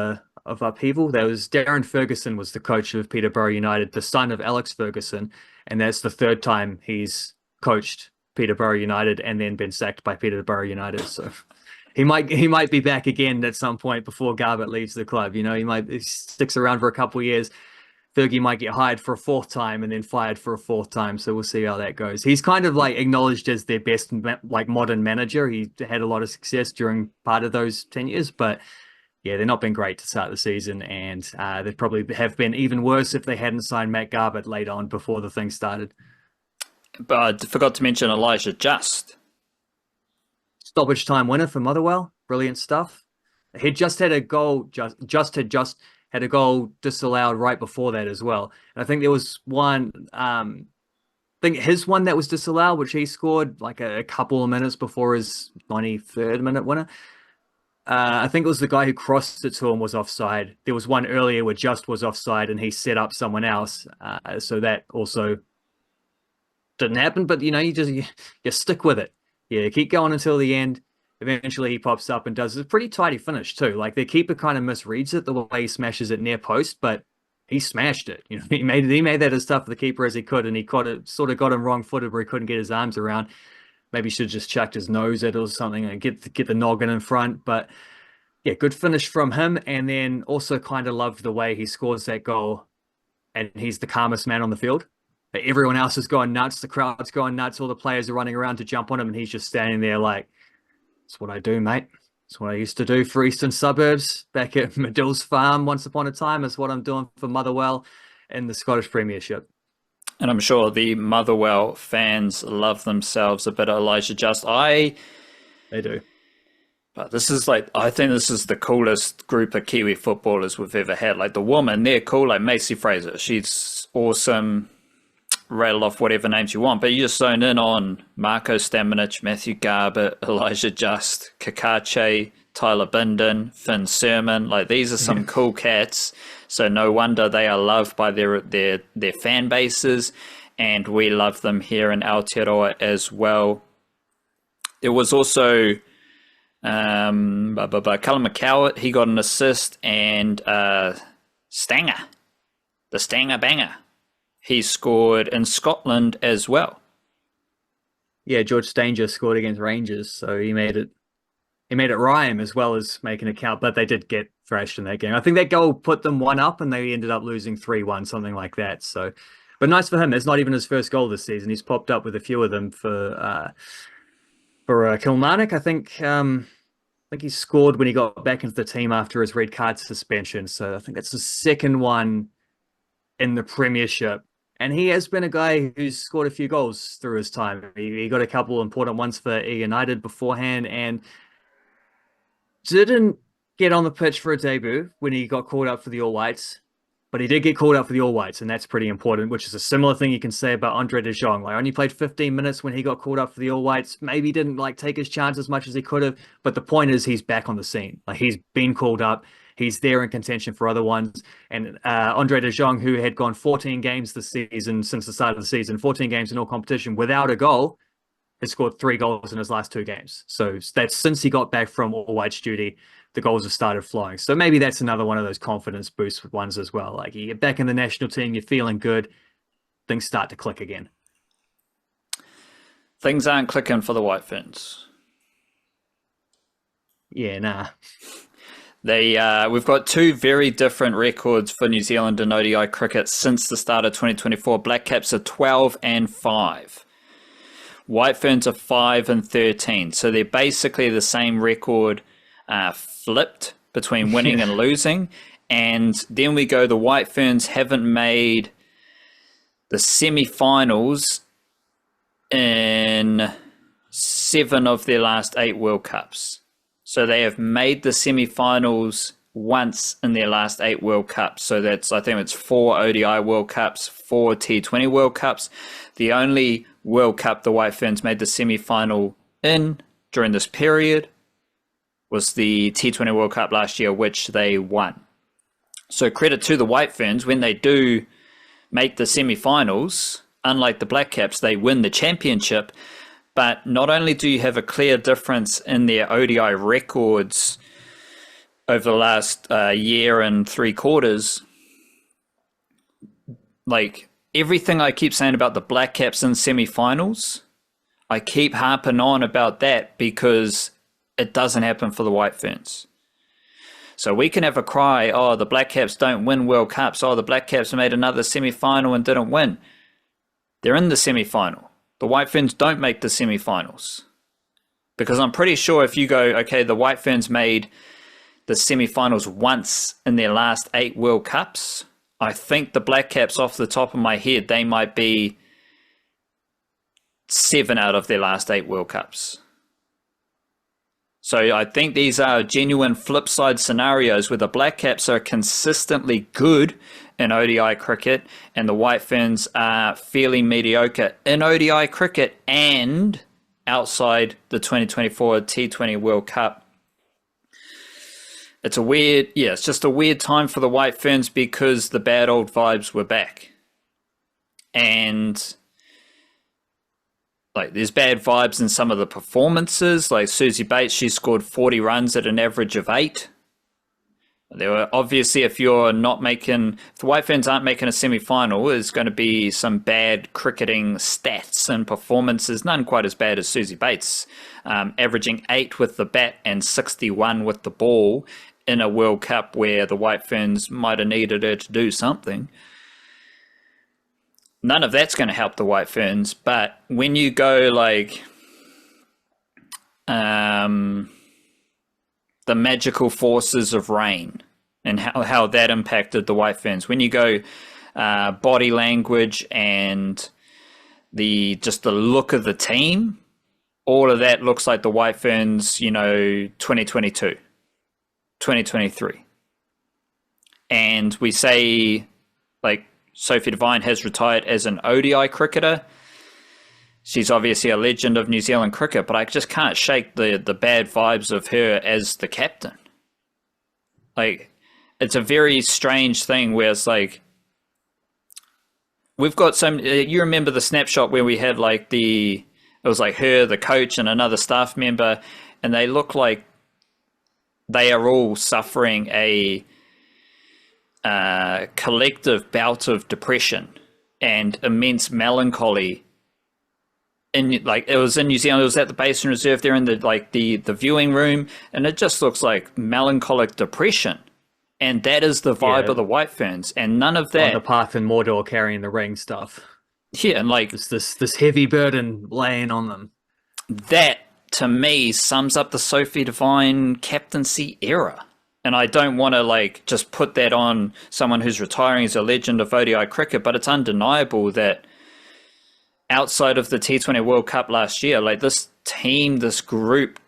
upheaval. Darren Ferguson was the coach of Peterborough United, the son of Alex Ferguson, and that's the third time he's coached Peterborough United and then been sacked by Peterborough United. So he might be back again at some point before Garbett leaves the club. He sticks around for a couple of years. Fergie might get hired for a fourth time and then fired for a fourth time. So we'll see how that goes. He's kind of acknowledged as their best modern manager. He had a lot of success during part of those 10 years, but yeah, they've not been great to start the season, and they'd probably have been even worse if they hadn't signed Matt Garbett late on before the thing started. But I forgot to mention Elijah Just. Stoppage time winner for Motherwell. Brilliant stuff. He just had a goal, just had a goal disallowed right before that as well. And I think there was one, I think his one that was disallowed, which he scored a couple of minutes before his 93rd minute winner. I think it was the guy who crossed it to him was offside. There was one earlier where Just was offside and he set up someone else. So that also didn't happen, but you stick with it. Yeah, keep going until the end. Eventually he pops up and does a pretty tidy finish too. The keeper kind of misreads it the way he smashes it near post, but he smashed it. He made that as tough for the keeper as he could, and he sort of got him wrong-footed where he couldn't get his arms around. Maybe he should have just chucked his nose at it or something and get the noggin in front. But yeah, good finish from him. And then also kind of loved the way he scores that goal, and he's the calmest man on the field. Everyone else is going nuts. The crowd's going nuts. All the players are running around to jump on him, and he's just standing there it's what I do, mate. It's what I used to do for Eastern Suburbs back at Medill's Farm once upon a time. It's what I'm doing for Motherwell in the Scottish Premiership. And I'm sure the Motherwell fans love themselves a bit of Elijah Just. They do. But this is I think this is the coolest group of Kiwi footballers we've ever had. The woman, they're cool. Macey Fraser, she's awesome. Rattle off whatever names you want, but you just zone in on Marko Stamenic, Matthew Garbett, Elijah Just, Kakache, Tyler Bindon, Finn Sermon. These are some cool cats. So no wonder they are loved by their fan bases, and we love them here in Aotearoa as well. There was also Callum McCowart. He got an assist, and Stanger, the Stanger Banger. He scored in Scotland as well. Yeah, George Stanger scored against Rangers, so he made it rhyme as well as making a count, but they did get thrashed in that game. I think that goal put them 1-up, and they ended up losing 3-1, something like that. So, but nice for him. It's not even his first goal this season. He's popped up with a few of them for Kilmarnock. I think he scored when he got back into the team after his red card suspension. So I think that's the second one in the Premiership. And he has been a guy who's scored a few goals through his time. He got a couple important ones for United beforehand, and didn't get on the pitch for a debut when he got called up for the All Whites, but he did get called up for the All Whites, and that's pretty important, which is a similar thing you can say about Andre de Jong. Only played 15 minutes when he got called up for the All Whites. Maybe didn't take his chance as much as he could have, but the point is he's back on the scene. He's been called up. He's there in contention for other ones. And Andre de Jong, who had gone 14 games this season, since the start of the season, 14 games in all competition without a goal, has scored 3 goals in his last 2 games. So that's since he got back from All Whites duty, the goals have started flowing. So maybe that's another one of those confidence boost ones as well. You get back in the national team, you're feeling good, things start to click again. Things aren't clicking for the White Ferns. Yeah, nah. We've got two very different records for New Zealand in ODI cricket since the start of 2024. Blackcaps are 12-5. White Ferns are 5-13. So they're basically the same record, flipped between winning and losing. And then we go, the White Ferns haven't made the semi-finals in 7 of their last 8 World Cups. So they have made the semi-finals once in their last 8 World Cups. So I think it's 4 ODI World Cups, 4 T20 World Cups. The only World Cup the White Ferns made the semi-final in during this period was the T20 World Cup last year, which they won. So credit to the White Ferns, when they do make the semi-finals, unlike the Blackcaps, they win the championship. But not only do you have a clear difference in their ODI records over the last year and 3 quarters, like everything I keep saying about the Blackcaps in semi-finals, I keep harping on about that because it doesn't happen for the White Ferns. So we can have a cry, oh, the Blackcaps don't win World Cups. Oh, the Blackcaps made another semi-final and didn't win. They're in the semi-final. The White Ferns don't make the semi-finals. Because I'm pretty sure if you go, okay, the White Ferns made the semi-finals once in their last 8 World Cups, I think the Blackcaps, off the top of my head, they might be 7 out of their last 8 World Cups. So I think these are genuine flip side scenarios where the Blackcaps are consistently good in ODI cricket and the White Ferns are fairly mediocre in ODI cricket and outside the 2024 T20 World Cup. It's just a weird time for the White Ferns because the bad old vibes were back. And like there's bad vibes in some of the performances. Like Susie Bates, she scored 40 runs at an average of 8. There were obviously, if the White Ferns aren't making a semi-final, there's going to be some bad cricketing stats and performances, none quite as bad as Susie Bates, averaging 8 with the bat and 61 with the ball in a World Cup where the White Ferns might have needed her to do something. None of that's going to help the White Ferns, but when you go like the magical forces of rain and how that impacted the White Ferns, when you go body language and the look of the team, all of that looks like the White Ferns, 2022, 2023. And we say like Sophie Devine has retired as an ODI cricketer. She's obviously a legend of New Zealand cricket, but I just can't shake the bad vibes of her as the captain. Like, it's a very strange thing where it's like, we've got you remember the snapshot where we had like it was like her, the coach, and another staff member, and they look like they are all suffering a collective bout of depression and immense melancholy. It was in New Zealand, it was at the Basin Reserve, they're in the viewing room, and it just looks like melancholic depression. And that is the vibe of the White Ferns, and none of that. On the path in Mordor carrying the ring stuff. Yeah, and like it's this heavy burden laying on them. That to me sums up the Sophie Devine captaincy era. And I don't want to just put that on someone who's retiring as a legend of ODI cricket, but it's undeniable that outside of the T20 World Cup last year, this team, this group,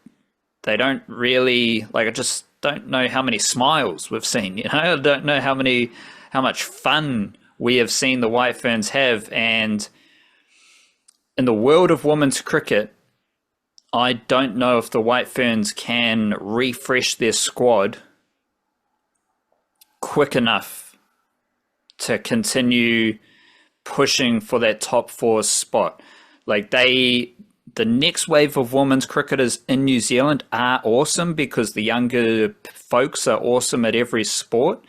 they don't really, I just don't know how many smiles we've seen, I don't know how much fun we have seen the White Ferns have. And in the world of women's cricket, I don't know if the White Ferns can refresh their squad quick enough to continue pushing for that top 4 spot. The next wave of women's cricketers in New Zealand are awesome because the younger folks are awesome at every sport,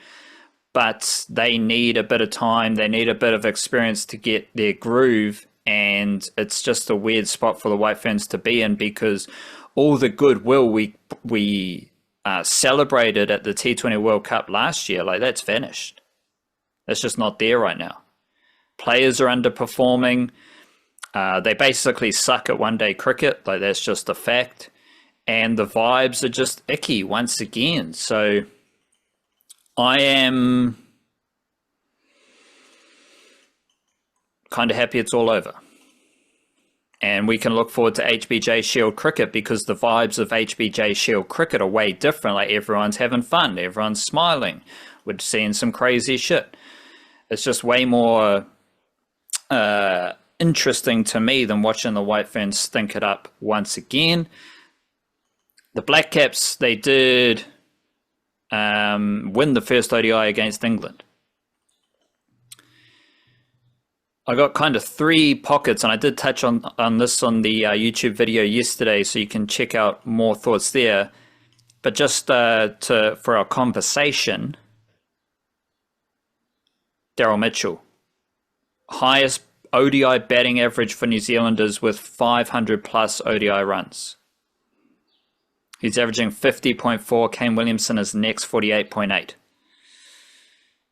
but they need a bit of time, they need a bit of experience to get their groove, and it's just a weird spot for the White Ferns to be in because all the goodwill we celebrated at the T20 World Cup last year, like that's vanished. That's just not there right now. Players are underperforming. They basically suck at one-day cricket. Like that's just a fact. And the vibes are just icky once again. So I am kind of happy it's all over. And we can look forward to HBJ Shield cricket because the vibes of HBJ Shield cricket are way different. Like everyone's having fun. Everyone's smiling. We're seeing some crazy shit. It's just way more interesting to me than watching the White Ferns stink it up once again. The Blackcaps, they did win the first ODI against England. I got kind of three pockets, and I did touch on this on the YouTube video yesterday, so you can check out more thoughts there. But just for our conversation, Daryl Mitchell, highest ODI batting average for New Zealanders with 500 plus ODI runs. He's averaging 50.4. Kane Williamson is next, 48.8.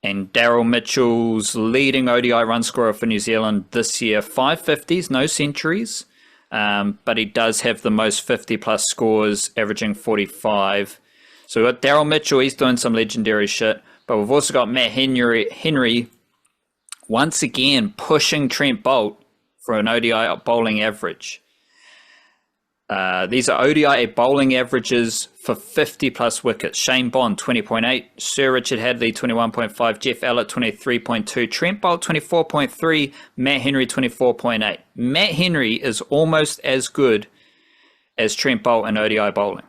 And Daryl Mitchell's leading ODI run scorer for New Zealand this year, 550s, no centuries. But he does have the most 50-plus scores, averaging 45. So we've got Daryl Mitchell, he's doing some legendary shit. But we've also got Matt Henry once again pushing Trent Boult for an ODI bowling average. These are ODI bowling averages for 50-plus wickets. Shane Bond, 20.8. Sir Richard Hadley, 21.5. Jeff Ellett, 23.2. Trent Boult, 24.3. Matt Henry, 24.8. Matt Henry is almost as good as Trent Boult in ODI bowling.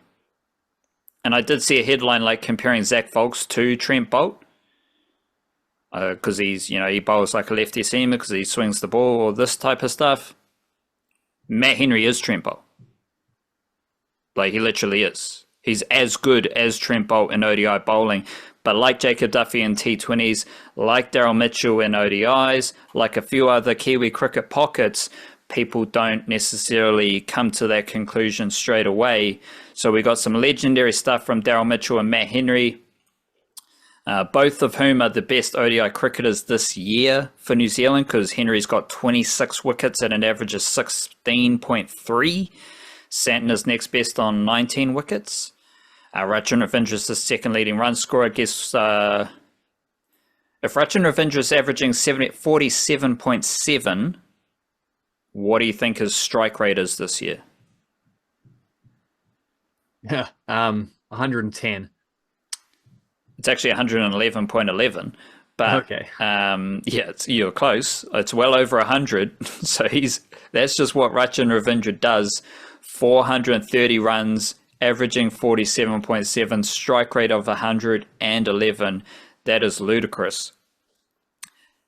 And I did see a headline like comparing Zak Foulkes to Trent Boult. Because he bowls like a lefty seamer because he swings the ball or this type of stuff. Matt Henry is Trent Boult. Like, he literally is. He's as good as Trent Boult in ODI bowling. But like Jacob Duffy in T20s, like Daryl Mitchell in ODIs, like a few other Kiwi cricket pockets, people don't necessarily come to that conclusion straight away. So we got some legendary stuff from Daryl Mitchell and Matt Henry, both of whom are the best ODI cricketers this year for New Zealand, because Henry's got 26 wickets at an average of 16.3. Santon is next best on 19 wickets. Rachin Ravindra is second leading run scorer. I guess if Rachin Ravindra is averaging 47.7, what do you think his strike rate is this year? Yeah, 110. It's actually 111.11. But okay. You're close. It's well over 100. So that's just what Rachin Ravindra does. 430 runs, averaging 47.7, strike rate of 111. That is ludicrous.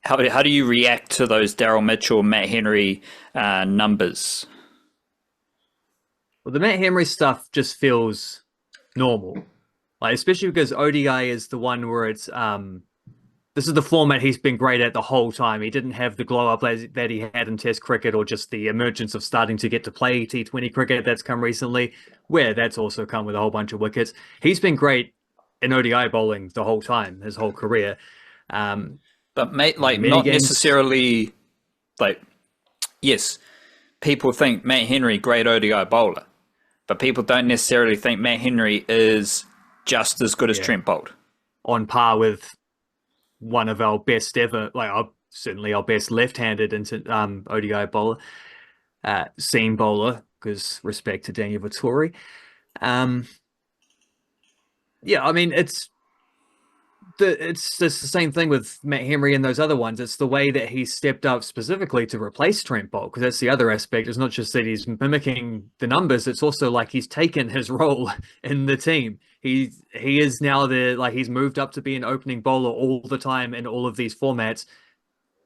How do you react to those Daryl Mitchell, Matt Henry numbers? Well, the Matt Henry stuff just feels normal, like especially because ODI is the one where it's this is the format he's been great at the whole time. He didn't have the glow up that he had in Test cricket, or just the emergence of starting to get to play T20 cricket that's come recently, where that's also come with a whole bunch of wickets. He's been great in ODI bowling the whole time, his whole career. But mate, like not necessarily like, yes, people think Matt Henry great ODI bowler, but people don't necessarily think Matt Henry is just as good as Trent Boult. On par with one of our best ever, certainly our best left-handed ODI bowler, seam bowler, because respect to Daniel Vettori. I mean, it's just the same thing with Matt Henry and those other ones. It's the way that he stepped up specifically to replace Trent Boult, because that's the other aspect. It's not just that he's mimicking the numbers, it's also like he's taken his role in the team. He is now he's moved up to be an opening bowler all the time in all of these formats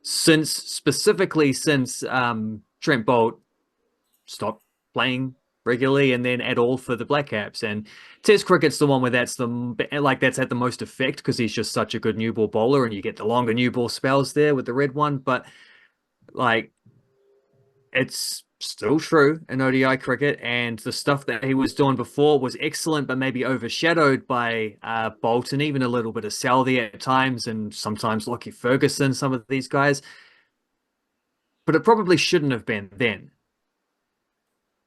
specifically since Trent Boult stopped playing regularly and then at all for the Blackcaps. And Test cricket's the one where that's had the most effect, because he's just such a good new ball bowler, and you get the longer new ball spells there with the red one. But it's still true in ODI cricket, and the stuff that he was doing before was excellent, but maybe overshadowed by Bolton, even a little bit of Southey at times, and sometimes Lockie Ferguson, some of these guys. But it probably shouldn't have been then.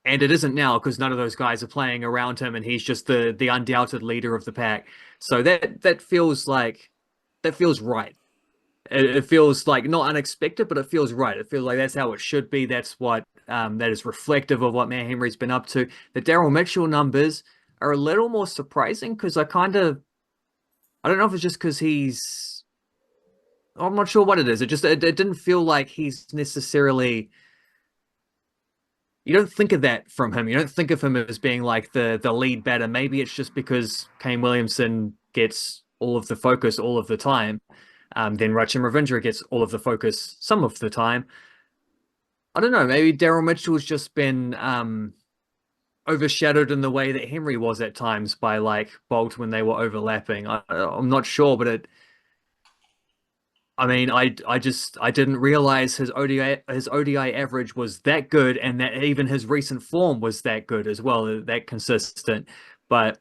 And it isn't now because none of those guys are playing around him, and he's just the undoubted leader of the pack. So that feels right. It feels like not unexpected, but it feels right. It feels like that's how it should be. That's what that is reflective of what Matt Henry's been up to. The Daryl Mitchell numbers are a little more surprising because I don't know if it's just because I'm not sure what it is. It didn't feel like he's necessarily. You don't think of that from him. You don't think of him as being like the lead batter. Maybe it's just because Kane Williamson gets all of the focus all of the time. Then Rachin Ravindra gets all of the focus some of the time. I don't know. Maybe Daryl Mitchell's just been overshadowed in the way that Henry was at times by like Bolt when they were overlapping. I'm not sure, but I didn't realize his ODI average was that good, and that even his recent form was that good as well, that consistent. But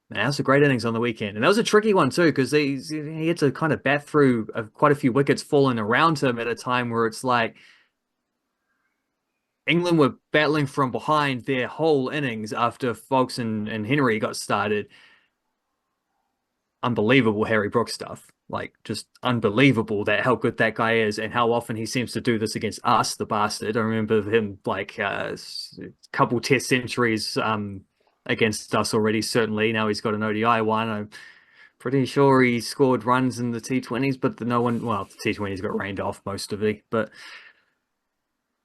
man, that was a great innings on the weekend, and that was a tricky one too because he had to kind of bat through quite a few wickets falling around him at a time where it's like England were battling from behind their whole innings after Foulkes and Henry got started. Unbelievable Harry Brooks stuff. Like, just unbelievable that how good that guy is and how often he seems to do this against us, the bastard. I remember him like a couple test centuries against us already, certainly. Now he's got an ODI one. I'm pretty sure he scored runs in the T20s, but the T20s got rained off most of it. But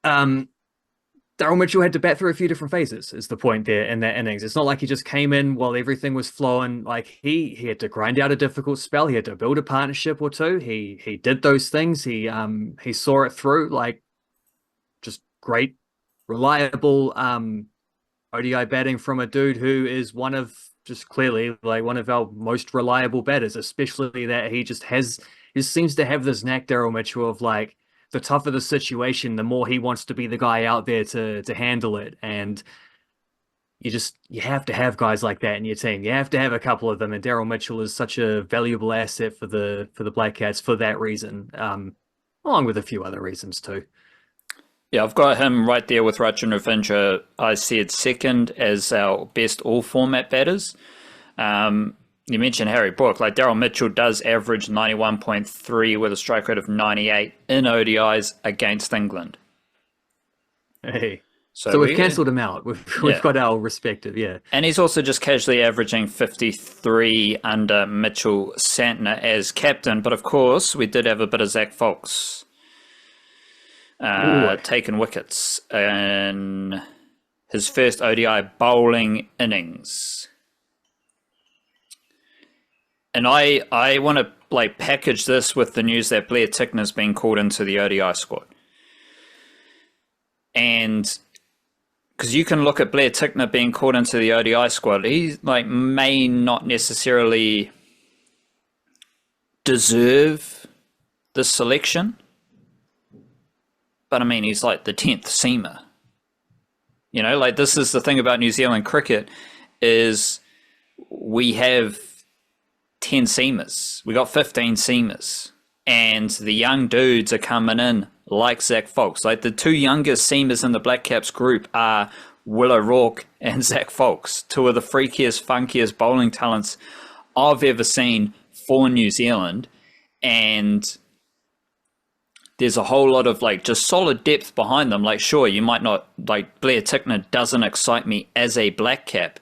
Daryl Mitchell had to bat through a few different phases, is the point there in that innings. It's not like he just came in while everything was flowing. Like he had to grind out a difficult spell. He had to build a partnership or two. He did those things. He saw it through. Like, just great, reliable ODI batting from a dude who is clearly one of our most reliable batters, especially that he just seems to have this knack, Daryl Mitchell, of like, the tougher the situation, the more he wants to be the guy out there to handle it. And you have to have guys like that in your team. You have to have a couple of them. And Daryl Mitchell is such a valuable asset for the Blackcaps for that reason, along with a few other reasons too. Yeah, I've got him right there with Rachin Ravindra. I said second as our best all-format batters. You mentioned Harry Brook. Like, Daryl Mitchell does average 91.3 with a strike rate of 98 in ODIs against England. Hey. So we've cancelled him out. We've got our respective, yeah. And he's also just casually averaging 53 under Mitchell Santner as captain. But of course, we did have a bit of Zak Foulkes taking wickets in his first ODI bowling innings. And I want to like package this with the news that Blair Tickner's been called into the ODI squad. And because you can look at Blair Tickner being called into the ODI squad, he like may not necessarily deserve the selection. But I mean, he's like the 10th seamer. You know, like, this is the thing about New Zealand cricket is we have 10 seamers. We got 15 seamers. And the young dudes are coming in like Zak Foulkes. Like, the two youngest seamers in the Blackcaps group are Will O'Rourke and Zak Foulkes, two of the freakiest, funkiest bowling talents I've ever seen for New Zealand. And there's a whole lot of like just solid depth behind them. Like, sure, you might not, like, Blair Tickner doesn't excite me as a Blackcap,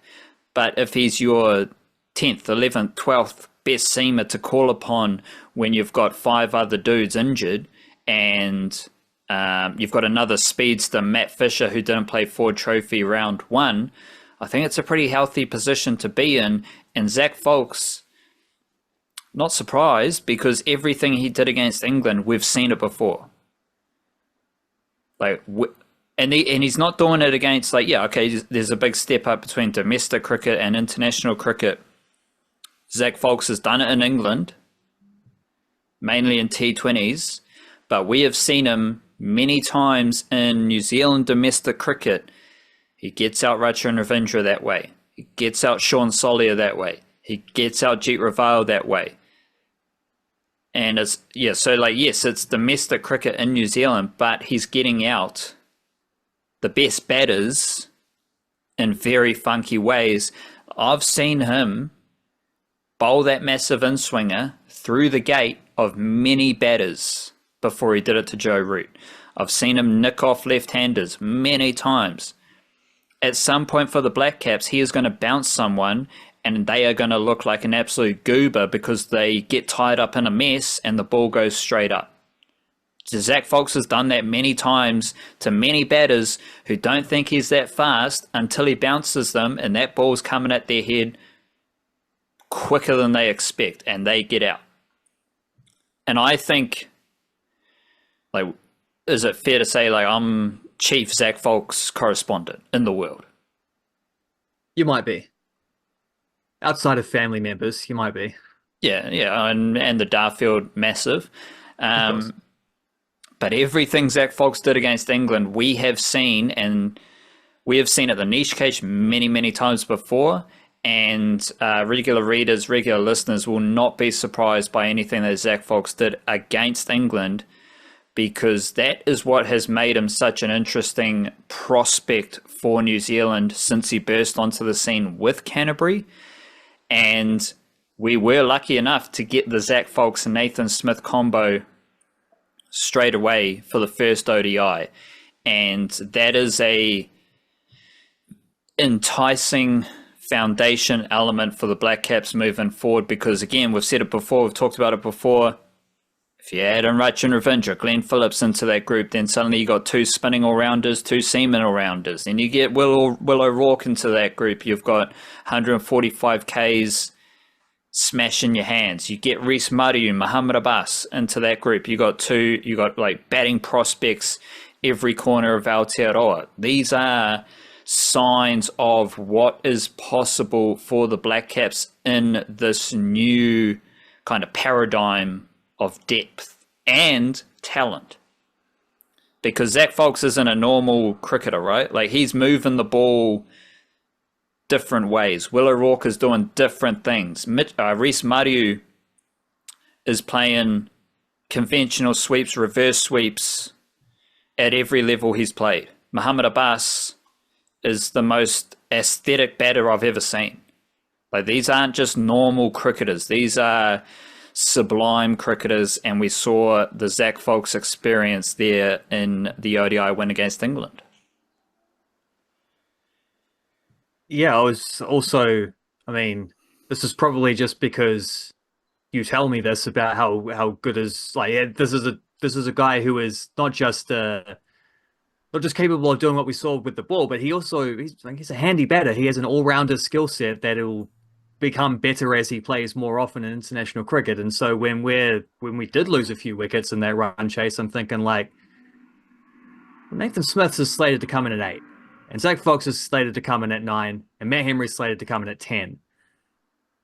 but if he's your 10th, 11th, 12th best seamer to call upon when you've got 5 other dudes injured, and you've got another speedster, Matt Fisher, who didn't play Ford Trophy round 1, I think it's a pretty healthy position to be in. And Zak Foulkes, not surprised, because everything he did against England, we've seen it before. Like, and he's not doing it against, like, yeah, okay, there's a big step up between domestic cricket and international cricket. Zak Foulkes has done it in England, mainly in T20s, but we have seen him many times in New Zealand domestic cricket. He gets out Rachin Ravindra that way. He gets out Xuan Solia that way. He gets out Jeet Raval that way. And it's, yes, it's domestic cricket in New Zealand, but he's getting out the best batters in very funky ways. I've seen him bowl that massive in-swinger through the gate of many batters before he did it to Joe Root. I've seen him nick off left-handers many times. At some point for the Blackcaps, he is going to bounce someone and they are going to look like an absolute goober because they get tied up in a mess and the ball goes straight up. Zak Foulkes has done that many times to many batters who don't think he's that fast until he bounces them and that ball's coming at their head quicker than they expect and they get out. And I think, like, is it fair to say, like, I'm chief Zak Foulkes correspondent in the world? You might be. Outside of family members, you might be. Yeah, and the Darfield massive. But everything Zak Foulkes did against England, we have seen, and we have seen at the niche cage many, many times before. And regular readers, regular listeners will not be surprised by anything that Zak Foulkes did against England, because that is what has made him such an interesting prospect for New Zealand since he burst onto the scene with Canterbury. And we were lucky enough to get the Zak Foulkes and Nathan Smith combo straight away for the first ODI. And that is a enticing foundation element for the Blackcaps moving forward, because again, we've said it before, we've talked about it before. If you add in Rachin Ravindra, Glenn Phillips into that group, then suddenly you got two spinning all-rounders, two seaman all-rounders. Then you get Will O'Rourke into that group. You've got 145 Ks smashing your hands. You get Reece Mariu, Muhammad Abbas into that group. You got like batting prospects every corner of Aotearoa. These are signs of what is possible for the Blackcaps in this new kind of paradigm of depth and talent. Because Zak Foulkes isn't a normal cricketer, right? Like, he's moving the ball different ways. Will O'Rourke is doing different things. Reece Mariu is playing conventional sweeps, reverse sweeps at every level he's played. Muhammad Abbas is the most aesthetic batter I've ever seen. Like, these aren't just normal cricketers. These are sublime cricketers, and we saw the Zak Foulkes experience there in the ODI win against England. Yeah, I was also, I mean, this is probably just because you tell me this about how good is, like, yeah, this is a guy who is not just capable of doing what we saw with the ball, but he's a handy batter. He has an all-rounder skill set that will become better as he plays more often in international cricket. And so when we did lose a few wickets in that run chase, I'm thinking, like, Nathan Smith is slated to come in at 8, and Zak Foulkes is slated to come in at 9, and Matt Henry's slated to come in at 10.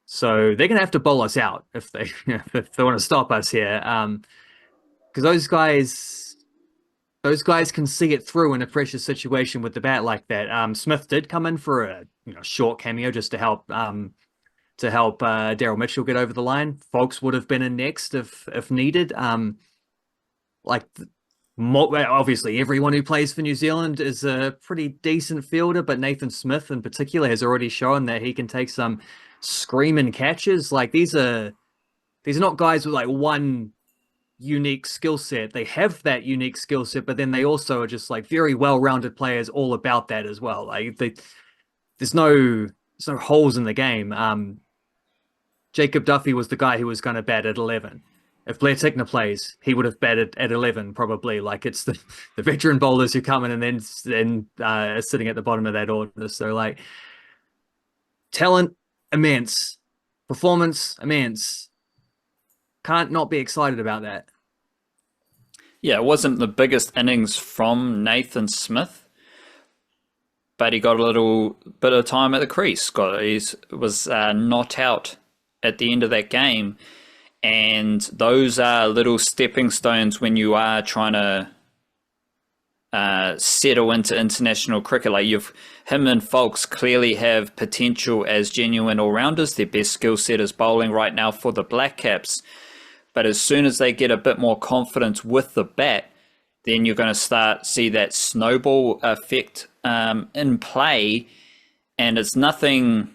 So they're going to have to bowl us out if they want to stop us here, because those guys can see it through in a pressure situation with the bat like that. Smith did come in for a short cameo just to help Daryl Mitchell get over the line. Foulkes would have been in next if needed. Obviously, everyone who plays for New Zealand is a pretty decent fielder, but Nathan Smith in particular has already shown that he can take some screaming catches. Like, these are not guys with like one unique skill set. They have that unique skill set, but then they also are just like very well-rounded players all about that as well. Like, there's no holes in the game. Jacob Duffy was the guy who was going to bat at 11. If Blair Tickner plays, he would have batted at 11 probably. Like, it's the veteran bowlers who come in and then sitting at the bottom of that order. So, like, talent immense, performance immense. Can't not be excited about that. Yeah, it wasn't the biggest innings from Nathan Smith, but he got a little bit of time at the crease. He was not out at the end of that game. And those are little stepping stones when you are trying to settle into international cricket. Like him and Foulkes clearly have potential as genuine all-rounders. Their best skill set is bowling right now for the Blackcaps. But as soon as they get a bit more confidence with the bat, then you're going to see that snowball effect in play. And it's nothing.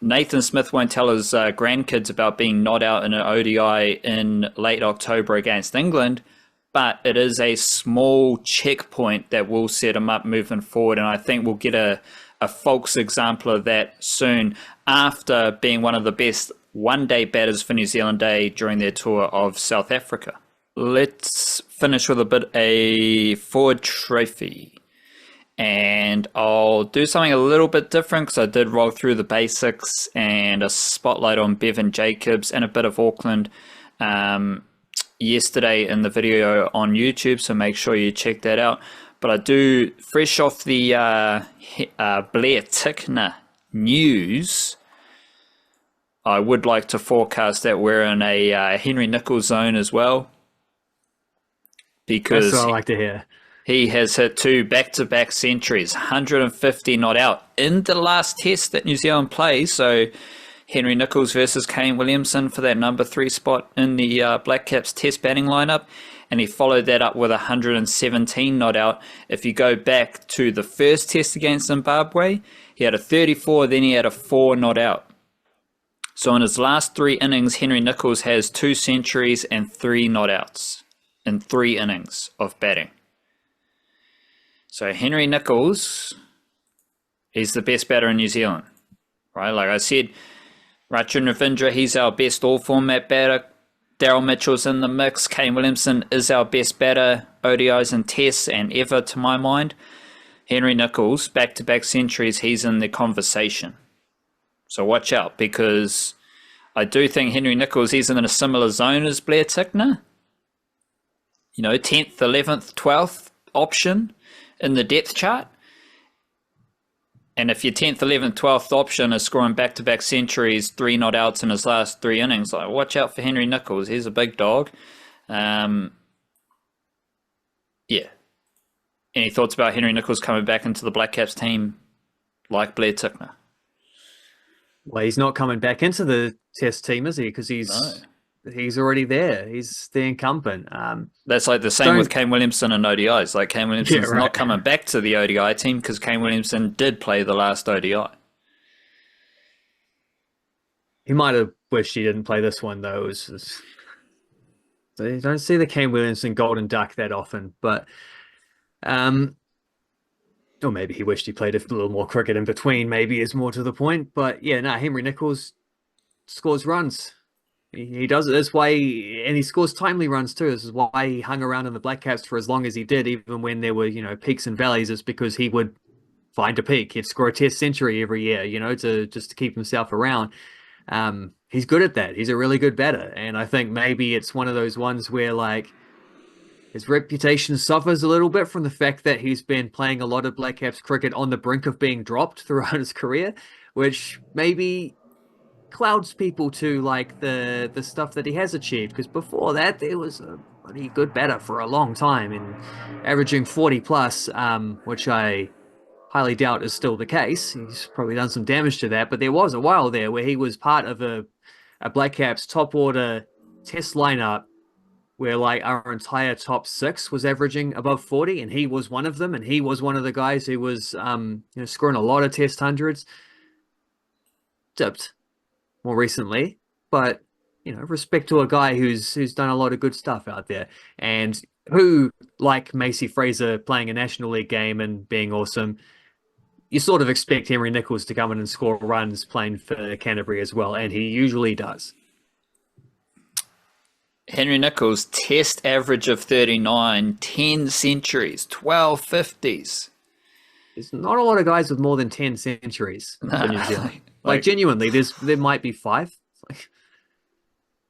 Nathan Smith won't tell his grandkids about being not out in an ODI in late October against England, but it is a small checkpoint that will set him up moving forward. And I think we'll get a Foulkes example of that soon, after being one of the best one-day batters for New Zealand Day during their tour of South Africa. Let's finish with a forward trophy. And I'll do something a little bit different, because I did roll through the basics and a spotlight on Bevan Jacobs and a bit of Auckland yesterday in the video on YouTube, so make sure you check that out. But I do, fresh off the Blair Tickner news, I would like to forecast that we're in a Henry Nicholls zone as well, because that's what I like to hear. He has hit 2 back-to-back centuries, 150 not out in the last test that New Zealand plays. So Henry Nicholls versus Kane Williamson for that number 3 spot in the Blackcaps test batting lineup. And he followed that up with 117 not out. If you go back to the first test against Zimbabwe, he had a 34, then he had a 4 not out. So in his last 3 innings, Henry Nicholls has 2 centuries and 3 not outs in 3 innings of batting. So Henry Nicholls, he's the best batter in New Zealand, right? Like I said, Rachin Ravindra, he's our best all-format batter. Daryl Mitchell's in the mix. Kane Williamson is our best batter, ODIs and tests and ever to my mind. Henry Nicholls, back-to-back centuries, he's in the conversation. So watch out, because I do think Henry Nicholls, he's in a similar zone as Blair Tickner. 10th, 11th, 12th option in the depth chart. And if your 10th, 11th, 12th option is scoring back-to-back centuries, 3 not outs in his last 3 innings, like, watch out for Henry Nicholls. He's a big dog. Yeah. Any thoughts about Henry Nicholls coming back into the Blackcaps team like Blair Tickner? Well, he's not coming back into the test team, is he? Because he's already there. He's the incumbent. That's like the same with Kane Williamson and ODIs. Like Kane Williamson's not coming back to the ODI team because Kane Williamson did play the last ODI. He might have wished he didn't play this one, though. You don't see the Kane Williamson golden duck that often, but or maybe he wished he played a little more cricket in between, maybe is more to the point. But yeah, Henry Nicholls scores runs. He does it this way, and he scores timely runs too. This is why he hung around in the Blackcaps for as long as he did, even when there were, peaks and valleys. It's because he would find a peak. He'd score a test century every year, to keep himself around. He's good at that. He's a really good batter. And I think maybe it's one of those ones where, like, his reputation suffers a little bit from the fact that he's been playing a lot of Blackcaps cricket on the brink of being dropped throughout his career, which maybe clouds people to like the stuff that he has achieved, because before that there was a pretty good batter for a long time and averaging 40 plus, which I highly doubt is still the case. He's probably done some damage to that, but there was a while there where he was part of a Blackcaps top order test lineup where like our entire top 6 was averaging above 40, and he was one of them, and he was one of the guys who was scoring a lot of test hundreds. Dipped more recently, but respect to a guy who's done a lot of good stuff out there, and who, like Macey Fraser playing a National League game and being awesome, you sort of expect Henry Nicholls to come in and score runs playing for Canterbury as well, and he usually does. Henry Nicholls, test average of 39, 10 centuries, 12 50s. There's not a lot of guys with more than 10 centuries for New Zealand. Like genuinely, there might be 5.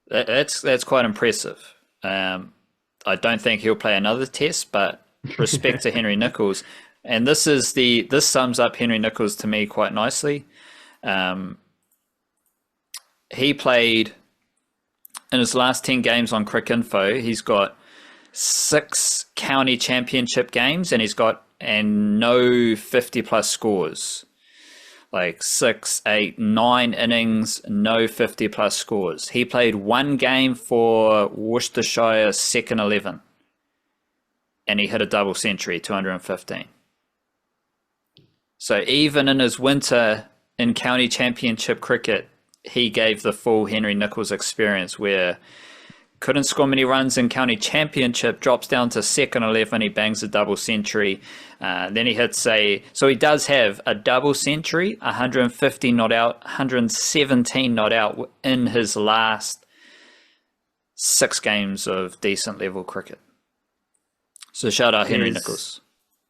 That's quite impressive. I don't think he'll play another test, but respect to Henry Nicholls. And this sums up Henry Nicholls to me quite nicely. He played in his last 10 games on Cricinfo. He's got 6 county championship games, and he's got no 50 plus scores. Like 6, 8, 9 innings, no 50 plus scores. He played 1 game for Worcestershire second 11, and he hit a double century, 215. So even in his winter in county championship cricket, he gave the full Henry Nicholls experience, where couldn't score many runs in county championship, drops down to second 11, he bangs a double century. Then he hits so he does have a double century, 150 not out, 117 not out in his last 6 games of decent level cricket. So shout out Henry Nicholls.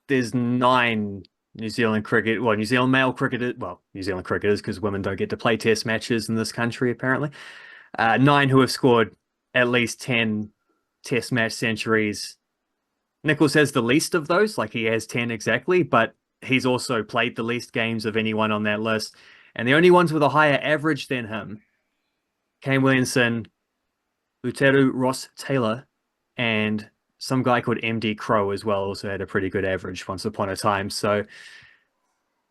There's 9 New Zealand male cricketers, New Zealand cricketers, because women don't get to play test matches in this country apparently. 9 who have scored at least 10 test match centuries. Nicholls has the least of those, like he has 10 exactly, but he's also played the least games of anyone on that list. And the only ones with a higher average than him, Kane Williamson, Uteru Ross Taylor, and some guy called MD Crow as well, also had a pretty good average once upon a time. So,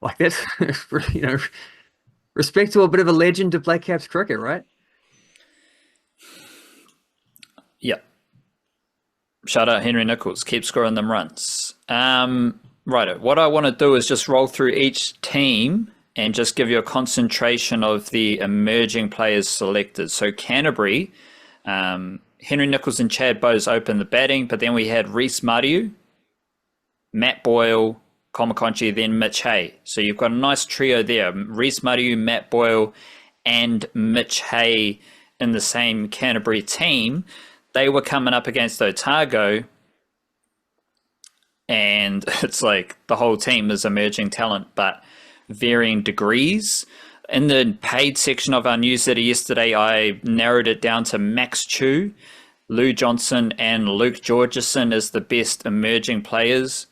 like, that's, respect to a bit of a legend of Blackcaps cricket, right? Yeah. Shout out Henry Nicholls. Keep scoring them runs. Right. What I want to do is just roll through each team and just give you a concentration of the emerging players selected. So Canterbury, Henry Nicholls and Chad Bowes opened the batting, but then we had Reece Mariu, Matt Boyle, Komakonchi, then Mitch Hay. So you've got a nice trio there. Reece Mariu, Matt Boyle, and Mitch Hay in the same Canterbury team. They were coming up against Otago, and it's like the whole team is emerging talent, but varying degrees. In the paid section of our newsletter yesterday, I narrowed it down to Max Chu, Lou Johnson, and Luke Georgeson as the best emerging players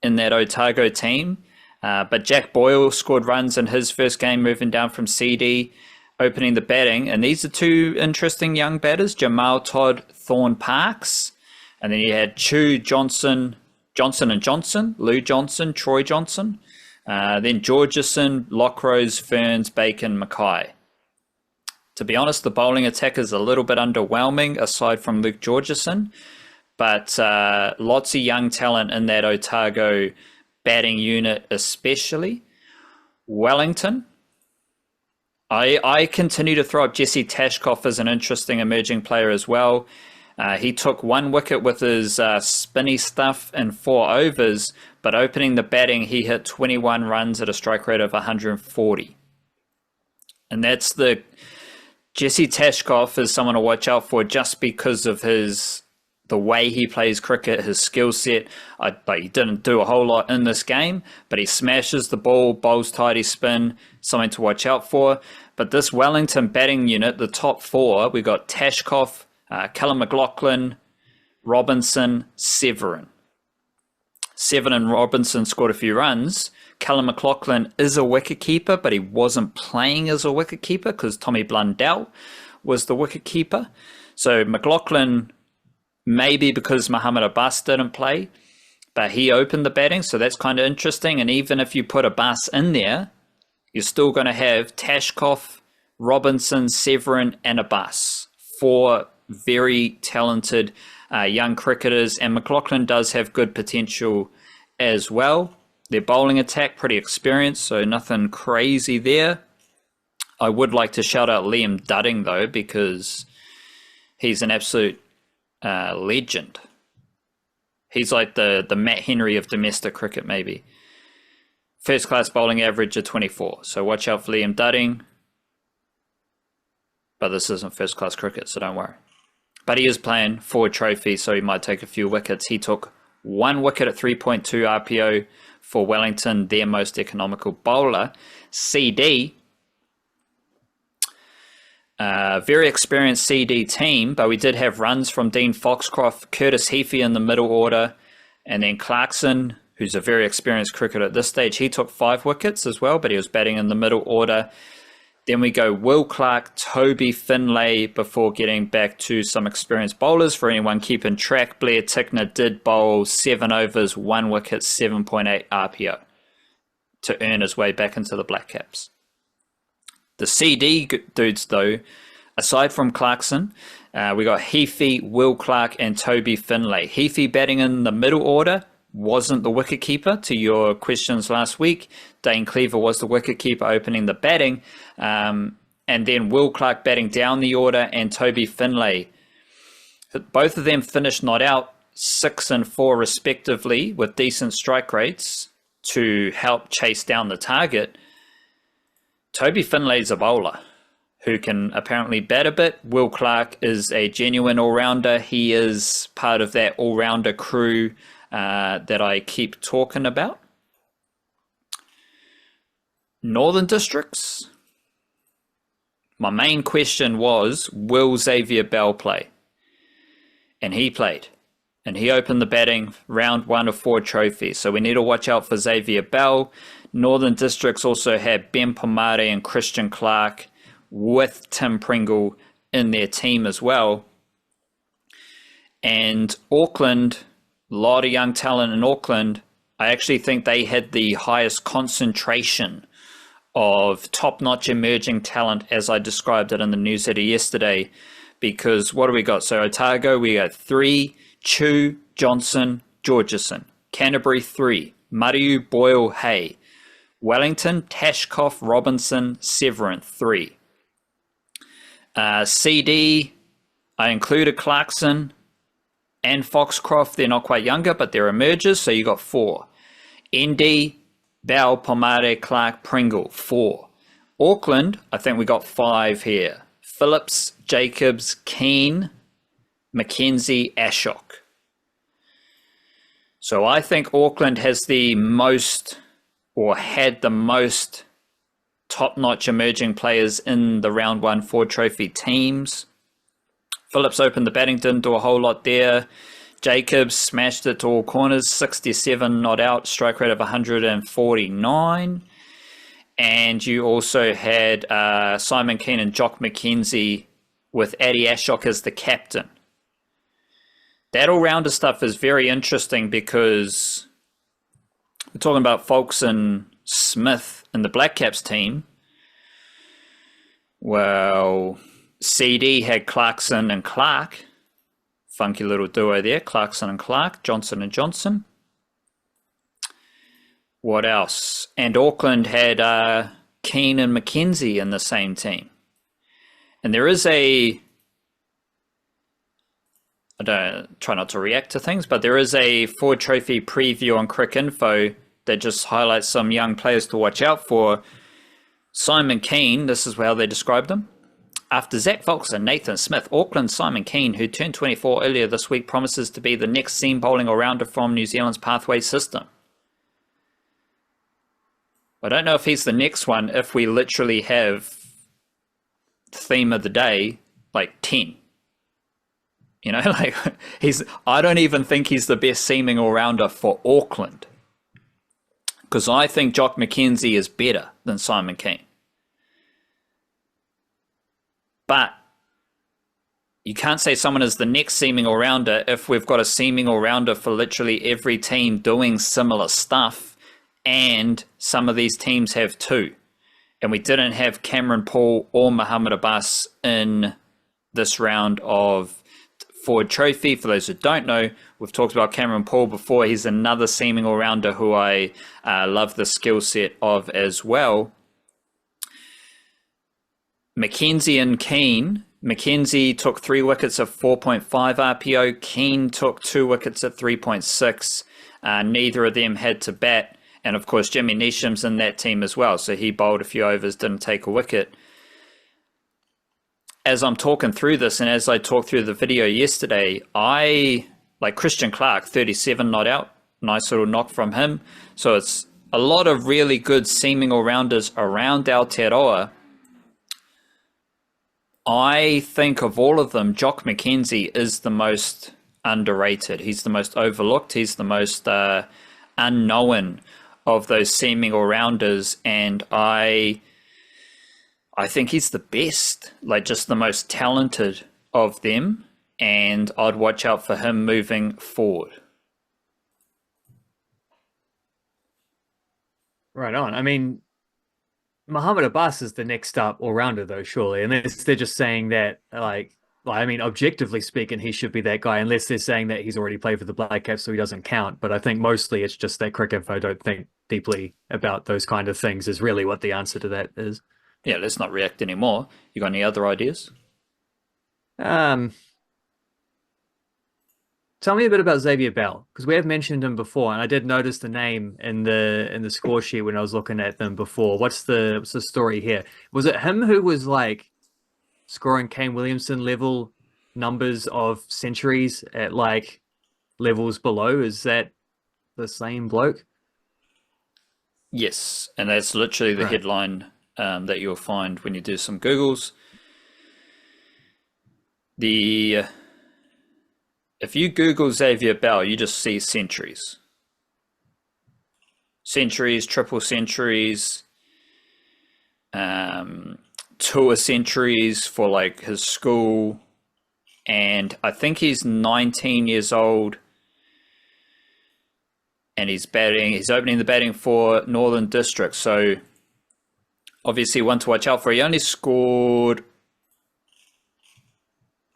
in that Otago team. But Jack Boyle scored runs in his first game, moving down from CD, opening the batting. And these are 2 interesting young batters, Jamal Todd, Thorne Parks. And then you had Chu, Johnson and Johnson, Lou Johnson, Troy Johnson. Then Georgeson, Lockrose, Ferns, Bacon, Mackay. To be honest, the bowling attack is a little bit underwhelming aside from Luke Georgeson, but lots of young talent in that Otago batting unit especially. Wellington, I continue to throw up Jesse Tashkoff as an interesting emerging player as well. He took 1 wicket with his spinny stuff in 4 overs, but opening the batting, he hit 21 runs at a strike rate of 140. And that's the Jesse Tashkoff is someone to watch out for just because of the way he plays cricket, his skill set. He didn't do a whole lot in this game, but he smashes the ball, bowls tidy spin, something to watch out for. But this Wellington batting unit, the top 4, we got Tashkoff, Callum McLaughlin, Robinson, Severin. Severin and Robinson scored a few runs. Callum McLaughlin is a wicketkeeper, but he wasn't playing as a wicketkeeper because Tommy Blundell was the wicketkeeper. So McLaughlin, maybe because Muhammad Abbas didn't play, but he opened the batting, so that's kind of interesting. And even if you put Abbas in there, you're still going to have Tashkoff, Robinson, Severin, and Abbas. 4 very talented young cricketers, and McLaughlin does have good potential as well. Their bowling attack, pretty experienced, so nothing crazy there. I would like to shout out Liam Dudding, though, because he's an absolute legend. He's like the Matt Henry of domestic cricket, maybe. First class bowling average of 24, so watch out for Liam Dudding. But this isn't first class cricket, so don't worry. But he is playing for a trophy, so he might take a few wickets. He took 1 wicket at 3.2 RPO for Wellington, their most economical bowler. CD, very experienced CD team, but we did have runs from Dean Foxcroft, Curtis Heafy in the middle order, and then Clarkson, who's a very experienced cricketer at this stage. He took 5 wickets as well, but he was batting in the middle order. Then we go Will Clark, Toby Finlay, before getting back to some experienced bowlers. For anyone keeping track, Blair Tickner did bowl 7 overs, 1 wicket, 7.8 RPO to earn his way back into the Blackcaps. The CD dudes, though, aside from Clarkson, we got Heafy, Will Clark, and Toby Finlay. Heafy batting in the middle order, wasn't the wicketkeeper to your questions last week. Dane Cleaver was the wicketkeeper opening the batting. And then Will Clark batting down the order and Toby Finlay. Both of them finished not out 6 and 4 respectively with decent strike rates to help chase down the target. Toby Finlay's a bowler who can apparently bat a bit. Will Clark is a genuine all-rounder. He is part of that all-rounder crew that I keep talking about. Northern Districts. My main question was, will Xavier Bell play? And he played. And he opened the batting round 1 of 4 trophies. So we need to watch out for Xavier Bell. Northern Districts also had Ben Pomare and Christian Clark with Tim Pringle in their team as well. And Auckland, a lot of young talent in Auckland. I actually think they had the highest concentration of top-notch emerging talent as I described it in the newsletter yesterday. Because what do we got? So Otago, we got 3, Chu, Johnson, Georgeson. Canterbury 3, Mariu, Boyle, Hay. Wellington, Tashkoff, Robinson, Severin 3. CD, I included Clarkson and Foxcroft. They're not quite younger, but they're emergers, so you got 4. ND, Bell, Pomare, Clark, Pringle, 4. Auckland, I think we got 5 here. Phillips, Jacobs, Keane, Mackenzie, Ashok. So I think Auckland has the most, or had the most, top-notch emerging players in the round 1 4 trophy teams. Phillips opened the batting, didn't do a whole lot there. Jacobs smashed it to all corners, 67 not out, strike rate of 149. And you also had Simon Keane and Jock McKenzie with Addy Ashok as the captain. That all-rounder stuff is very interesting because we're talking about Foulkes and Smith in the Blackcaps team. Well, CD had Clarkson and Clark. Funky little duo there, Clarkson and Clark, Johnson and Johnson. What else? And Auckland had Keane and McKenzie in the same team. And there is I don't try not to react to things, but there is a Ford Trophy preview on Cricinfo that just highlights some young players to watch out for. Simon Keane, this is how they described him. After Zak Foulkes and Nathan Smith, Auckland's Simon Keane, who turned 24 earlier this week, promises to be the next seam bowling all-rounder from New Zealand's pathway system. I don't know if he's the next one if we literally have theme of the day, like 10. You know, like I don't even think he's the best seaming all-rounder for Auckland. Because I think Jock McKenzie is better than Simon Keane. But you can't say someone is the next seaming all-rounder if we've got a seaming all-rounder for literally every team doing similar stuff, and some of these teams have 2. And we didn't have Cameron Paul or Muhammad Abbas in this round of Ford Trophy. For those who don't know, we've talked about Cameron Paul before. He's another seaming all-rounder who I love the skill set of as well. McKenzie and Keane. McKenzie took 3 wickets at 4.5 RPO. Keane took 2 wickets at 3.6. Neither of them had to bat. And of course, Jimmy Neesham's in that team as well. So he bowled a few overs, didn't take a wicket. As I'm talking through this, and as I talked through the video yesterday, I like Christian Clark, 37 not out. Nice little knock from him. So it's a lot of really good seaming all-rounders around Aotearoa. I think of all of them, Jock McKenzie is the most underrated. He's the most overlooked. He's the most unknown of those seaming all-rounders. And I I think he's the best, like just the most talented of them, and I'd watch out for him moving forward. Right on. I mean, Muhammad Abbas is the next up all-rounder, though, surely. Unless they're just saying that, I mean, objectively speaking, he should be that guy, unless they're saying that he's already played for the Blackcaps, so he doesn't count. But I think mostly it's just that Cricinfo don't think deeply about those kind of things is really what the answer to that is. Yeah, let's not react anymore. You got any other ideas? Um, Tell me a bit about Xavier Bell, because we have mentioned him before, and I did notice the name in the score sheet when I was looking at them before. What's the story here? Was it him who was like scoring Kane Williamson level numbers of centuries at like levels below? Is that the same bloke? Yes, and that's literally the headline that you'll find when you do some Googles. If you Google Xavier Bell, you just see centuries. Centuries, triple centuries, tour centuries for like his school. And I think he's 19 years old. And he's opening the batting for Northern District. So obviously one to watch out for. He only scored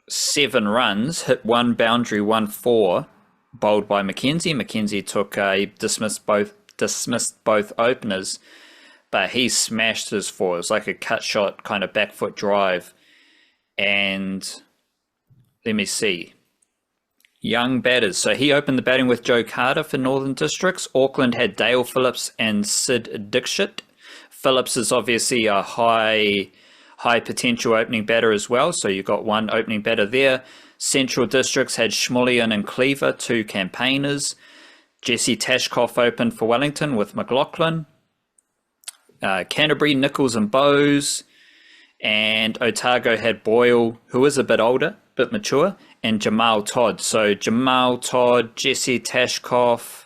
7 runs, hit 1 boundary, 1 4, bowled by Mackenzie. Mackenzie dismissed both openers, but he smashed his 4. It was like a cut shot, kind of back foot drive. And let me see. Young batters. So he opened the batting with Joe Carter for Northern Districts. Auckland had Dale Phillips and Sid Dixit. Phillips is obviously a high potential opening batter as well, so you got one opening batter there. Central Districts had Schmullian and Cleaver, 2 campaigners. Jesse Tashkoff opened for Wellington with McLaughlin. Canterbury, Nicholls and Bowes. And Otago had Boyle, who is a bit older, bit mature, and Jamal Todd. So Jamal Todd, Jesse Tashkoff,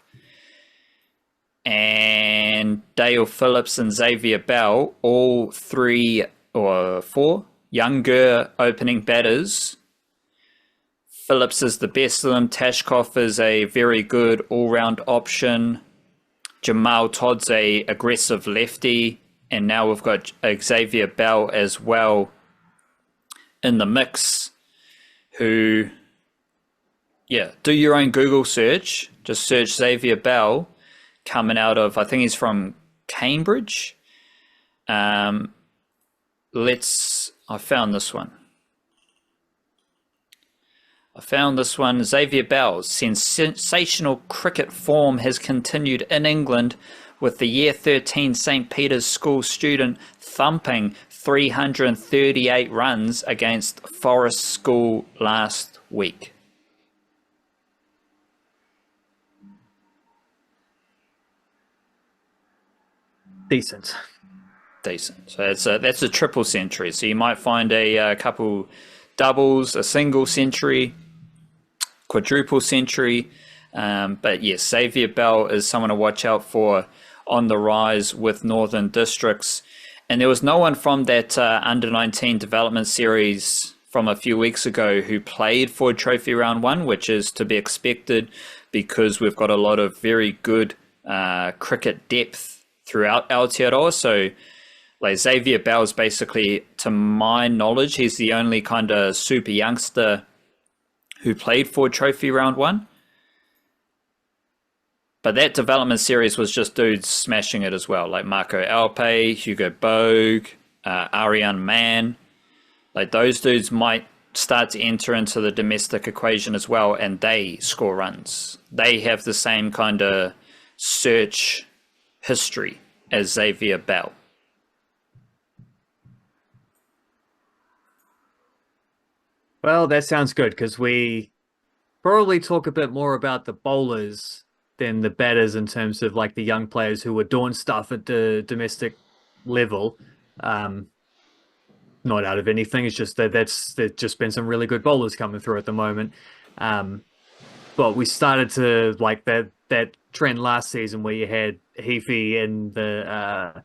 and Dale Phillips and Xavier Bell, all 3 or 4 younger opening batters. Phillips is the best of them. Tashkoff is a very good all-round option. Jamal Todd's a aggressive lefty. And now we've got Xavier Bell as well in the mix, who, yeah, do your own Google search. Just search Xavier Bell, coming out of, I think he's from Cambridge. I found this one. Xavier Bell's sensational cricket form has continued in England, with the Year 13 St. Peter's School student thumping 338 runs against Forest School last week. Decent. So that's a triple century. So you might find a couple doubles, a single century, quadruple century. But yes, Xavier Bell is someone to watch out for on the rise with Northern Districts. And there was no one from that under-19 development series from a few weeks ago who played for Trophy Round 1, which is to be expected because we've got a lot of very good cricket depth throughout Aotearoa. So like Xavier Bell is basically, to my knowledge, he's the only kind of super youngster who played for Trophy Round 1. But that development series was just dudes smashing it as well, like Marco Alpe, Hugo Bogue, Ariane Mann. Like those dudes might start to enter into the domestic equation as well, and they score runs. They have the same kind of search history as Xavier Bell. Well, that sounds good, because we probably talk a bit more about the bowlers than the batters in terms of like the young players who were doing stuff at the domestic level. Not out of anything. It's just that there's just been some really good bowlers coming through at the moment. But we started to like that trend last season where you had Heafy in the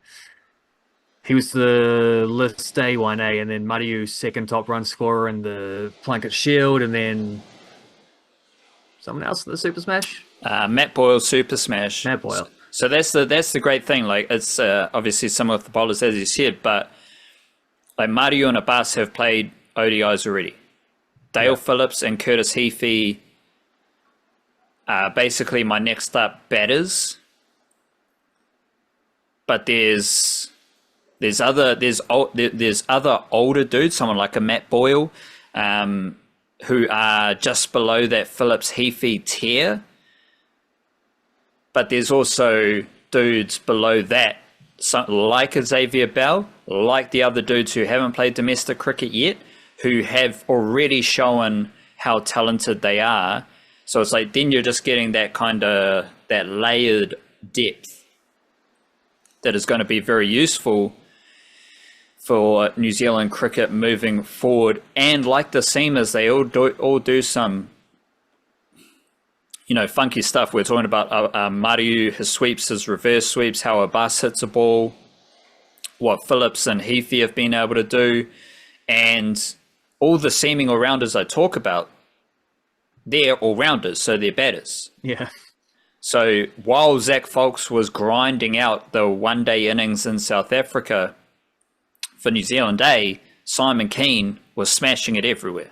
He was the list A 1A, and then Mariu second top run scorer in the Plunket Shield, and then someone else in the Super Smash. Matt Boyle Super Smash. Matt Boyle. So that's the great thing. Like, it's obviously some of the bowlers, as you said, but like Mario and Abbas have played ODIs already. Dale Phillips and Curtis Heafy are basically my next up batters. But there's other older dudes, someone like a Matt Boyle, who are just below that Phillips Heafy tier. But there's also dudes below that, like a Xavier Bell, like the other dudes who haven't played domestic cricket yet, who have already shown how talented they are. So it's like, then you're just getting that kind of, that layered depth that is going to be very useful for New Zealand cricket moving forward. And like the seamers, they all do some, funky stuff. We're talking about Mariu, his sweeps, his reverse sweeps, how Abbas hits a ball, what Phillips and Heafy have been able to do, and all the seaming all-rounders I talk about, they're all-rounders, so they're batters. Yeah. So while Zak Foulkes was grinding out the one-day innings in South Africa for New Zealand A, Simon Keane was smashing it everywhere.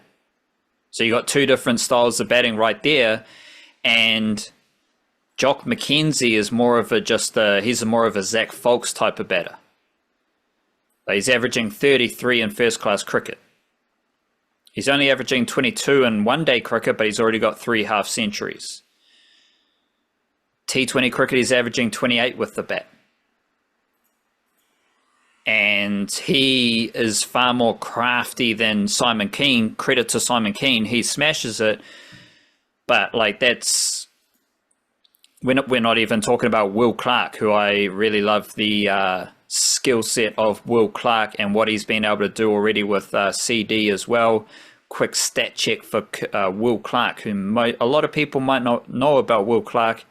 So you got two different styles of batting right there, and Jock McKenzie is more of a Zak Foulkes type of batter. He's averaging 33 in first-class cricket. He's only averaging 22 in one-day cricket, but he's already got 3 half-centuries. T20 cricket, he's averaging 28 with the bat. And he is far more crafty than Simon Keane. Credit to Simon Keane, he smashes it. But like, we're not even talking about Will Clark, who I really love the skill set of Will Clark and what he's been able to do already with CD as well. Quick stat check for Will Clark, who a lot of people might not know about Will Clark.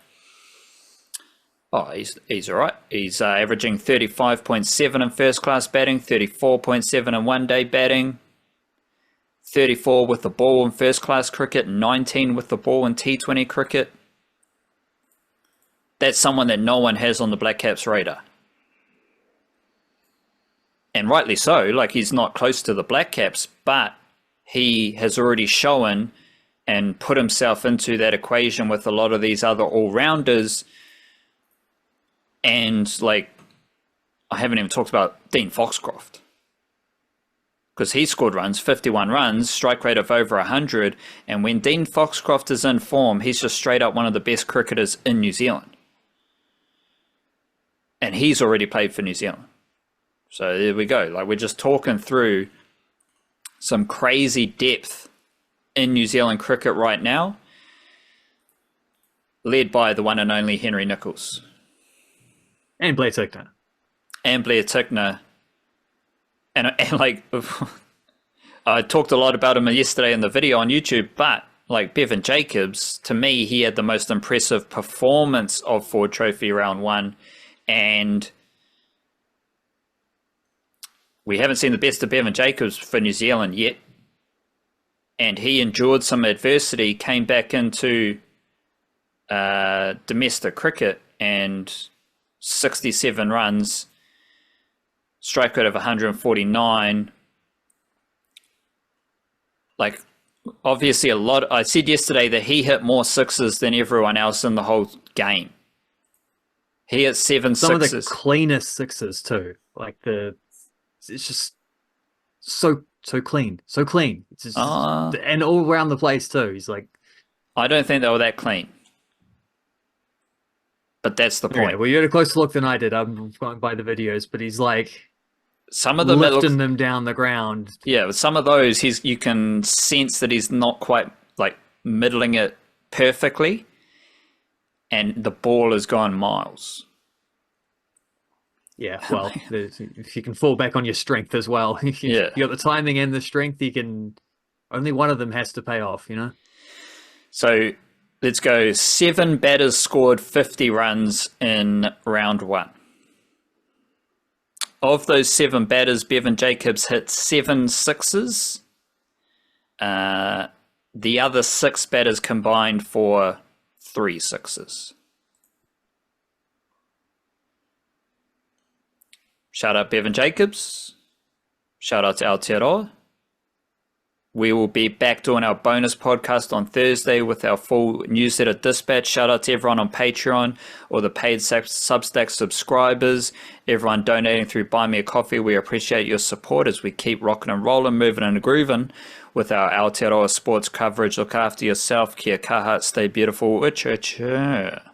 Oh, he's all right. He's averaging 35.7 in first-class batting, 34.7 in one-day batting, 34 with the ball in first-class cricket, 19 with the ball in T20 cricket. That's someone that no one has on the Blackcaps radar. And rightly so, like, he's not close to the Blackcaps, but he has already shown and put himself into that equation with a lot of these other all-rounders. And like, I haven't even talked about Dean Foxcroft, because he scored runs, 51 runs, strike rate of over 100. And when Dean Foxcroft is in form, he's just straight up one of the best cricketers in New Zealand. And he's already played for New Zealand. So there we go. Like, we're just talking through some crazy depth in New Zealand cricket right now, led by the one and only Henry Nicholls. And Blair Tickner. And Blair Tickner. And like, I talked a lot about him yesterday in the video on YouTube, but like Bevan Jacobs, to me, he had the most impressive performance of Ford Trophy round 1. And we haven't seen the best of Bevan Jacobs for New Zealand yet. And he endured some adversity, came back into domestic cricket, and 67 runs, strike rate of 149. Like, obviously a lot. I said yesterday that he hit more sixes than everyone else in the whole game. He hit 7 Some sixes. of the cleanest sixes too. Like, it's just so clean, so clean. It's just, and all around the place too. He's like, I don't think they were that clean. But that's the point. Okay, well, you had a closer look than I did. I'm going by the videos, but he's like, some of them lifting them down the ground. Yeah, with some of those, you can sense that he's not quite like middling it perfectly, and the ball has gone miles. Yeah, well, if you can fall back on your strength as well, Yeah. You got the timing and the strength. You can, only one of them has to pay off, So let's go. 7 batters scored 50 runs in round 1. Of those 7 batters, Bevan Jacobs hit 7 sixes. The other 6 batters combined for 3 sixes. Shout out Bevan Jacobs. Shout out to Aotearoa. We will be back doing our bonus podcast on Thursday with our full newsletter dispatch. Shout out to everyone on Patreon or the paid Substack subscribers, everyone donating through Buy Me a Coffee. We appreciate your support as we keep rocking and rolling, moving and grooving with our Aotearoa sports coverage. Look after yourself. Kia kaha. Stay beautiful. Ucha.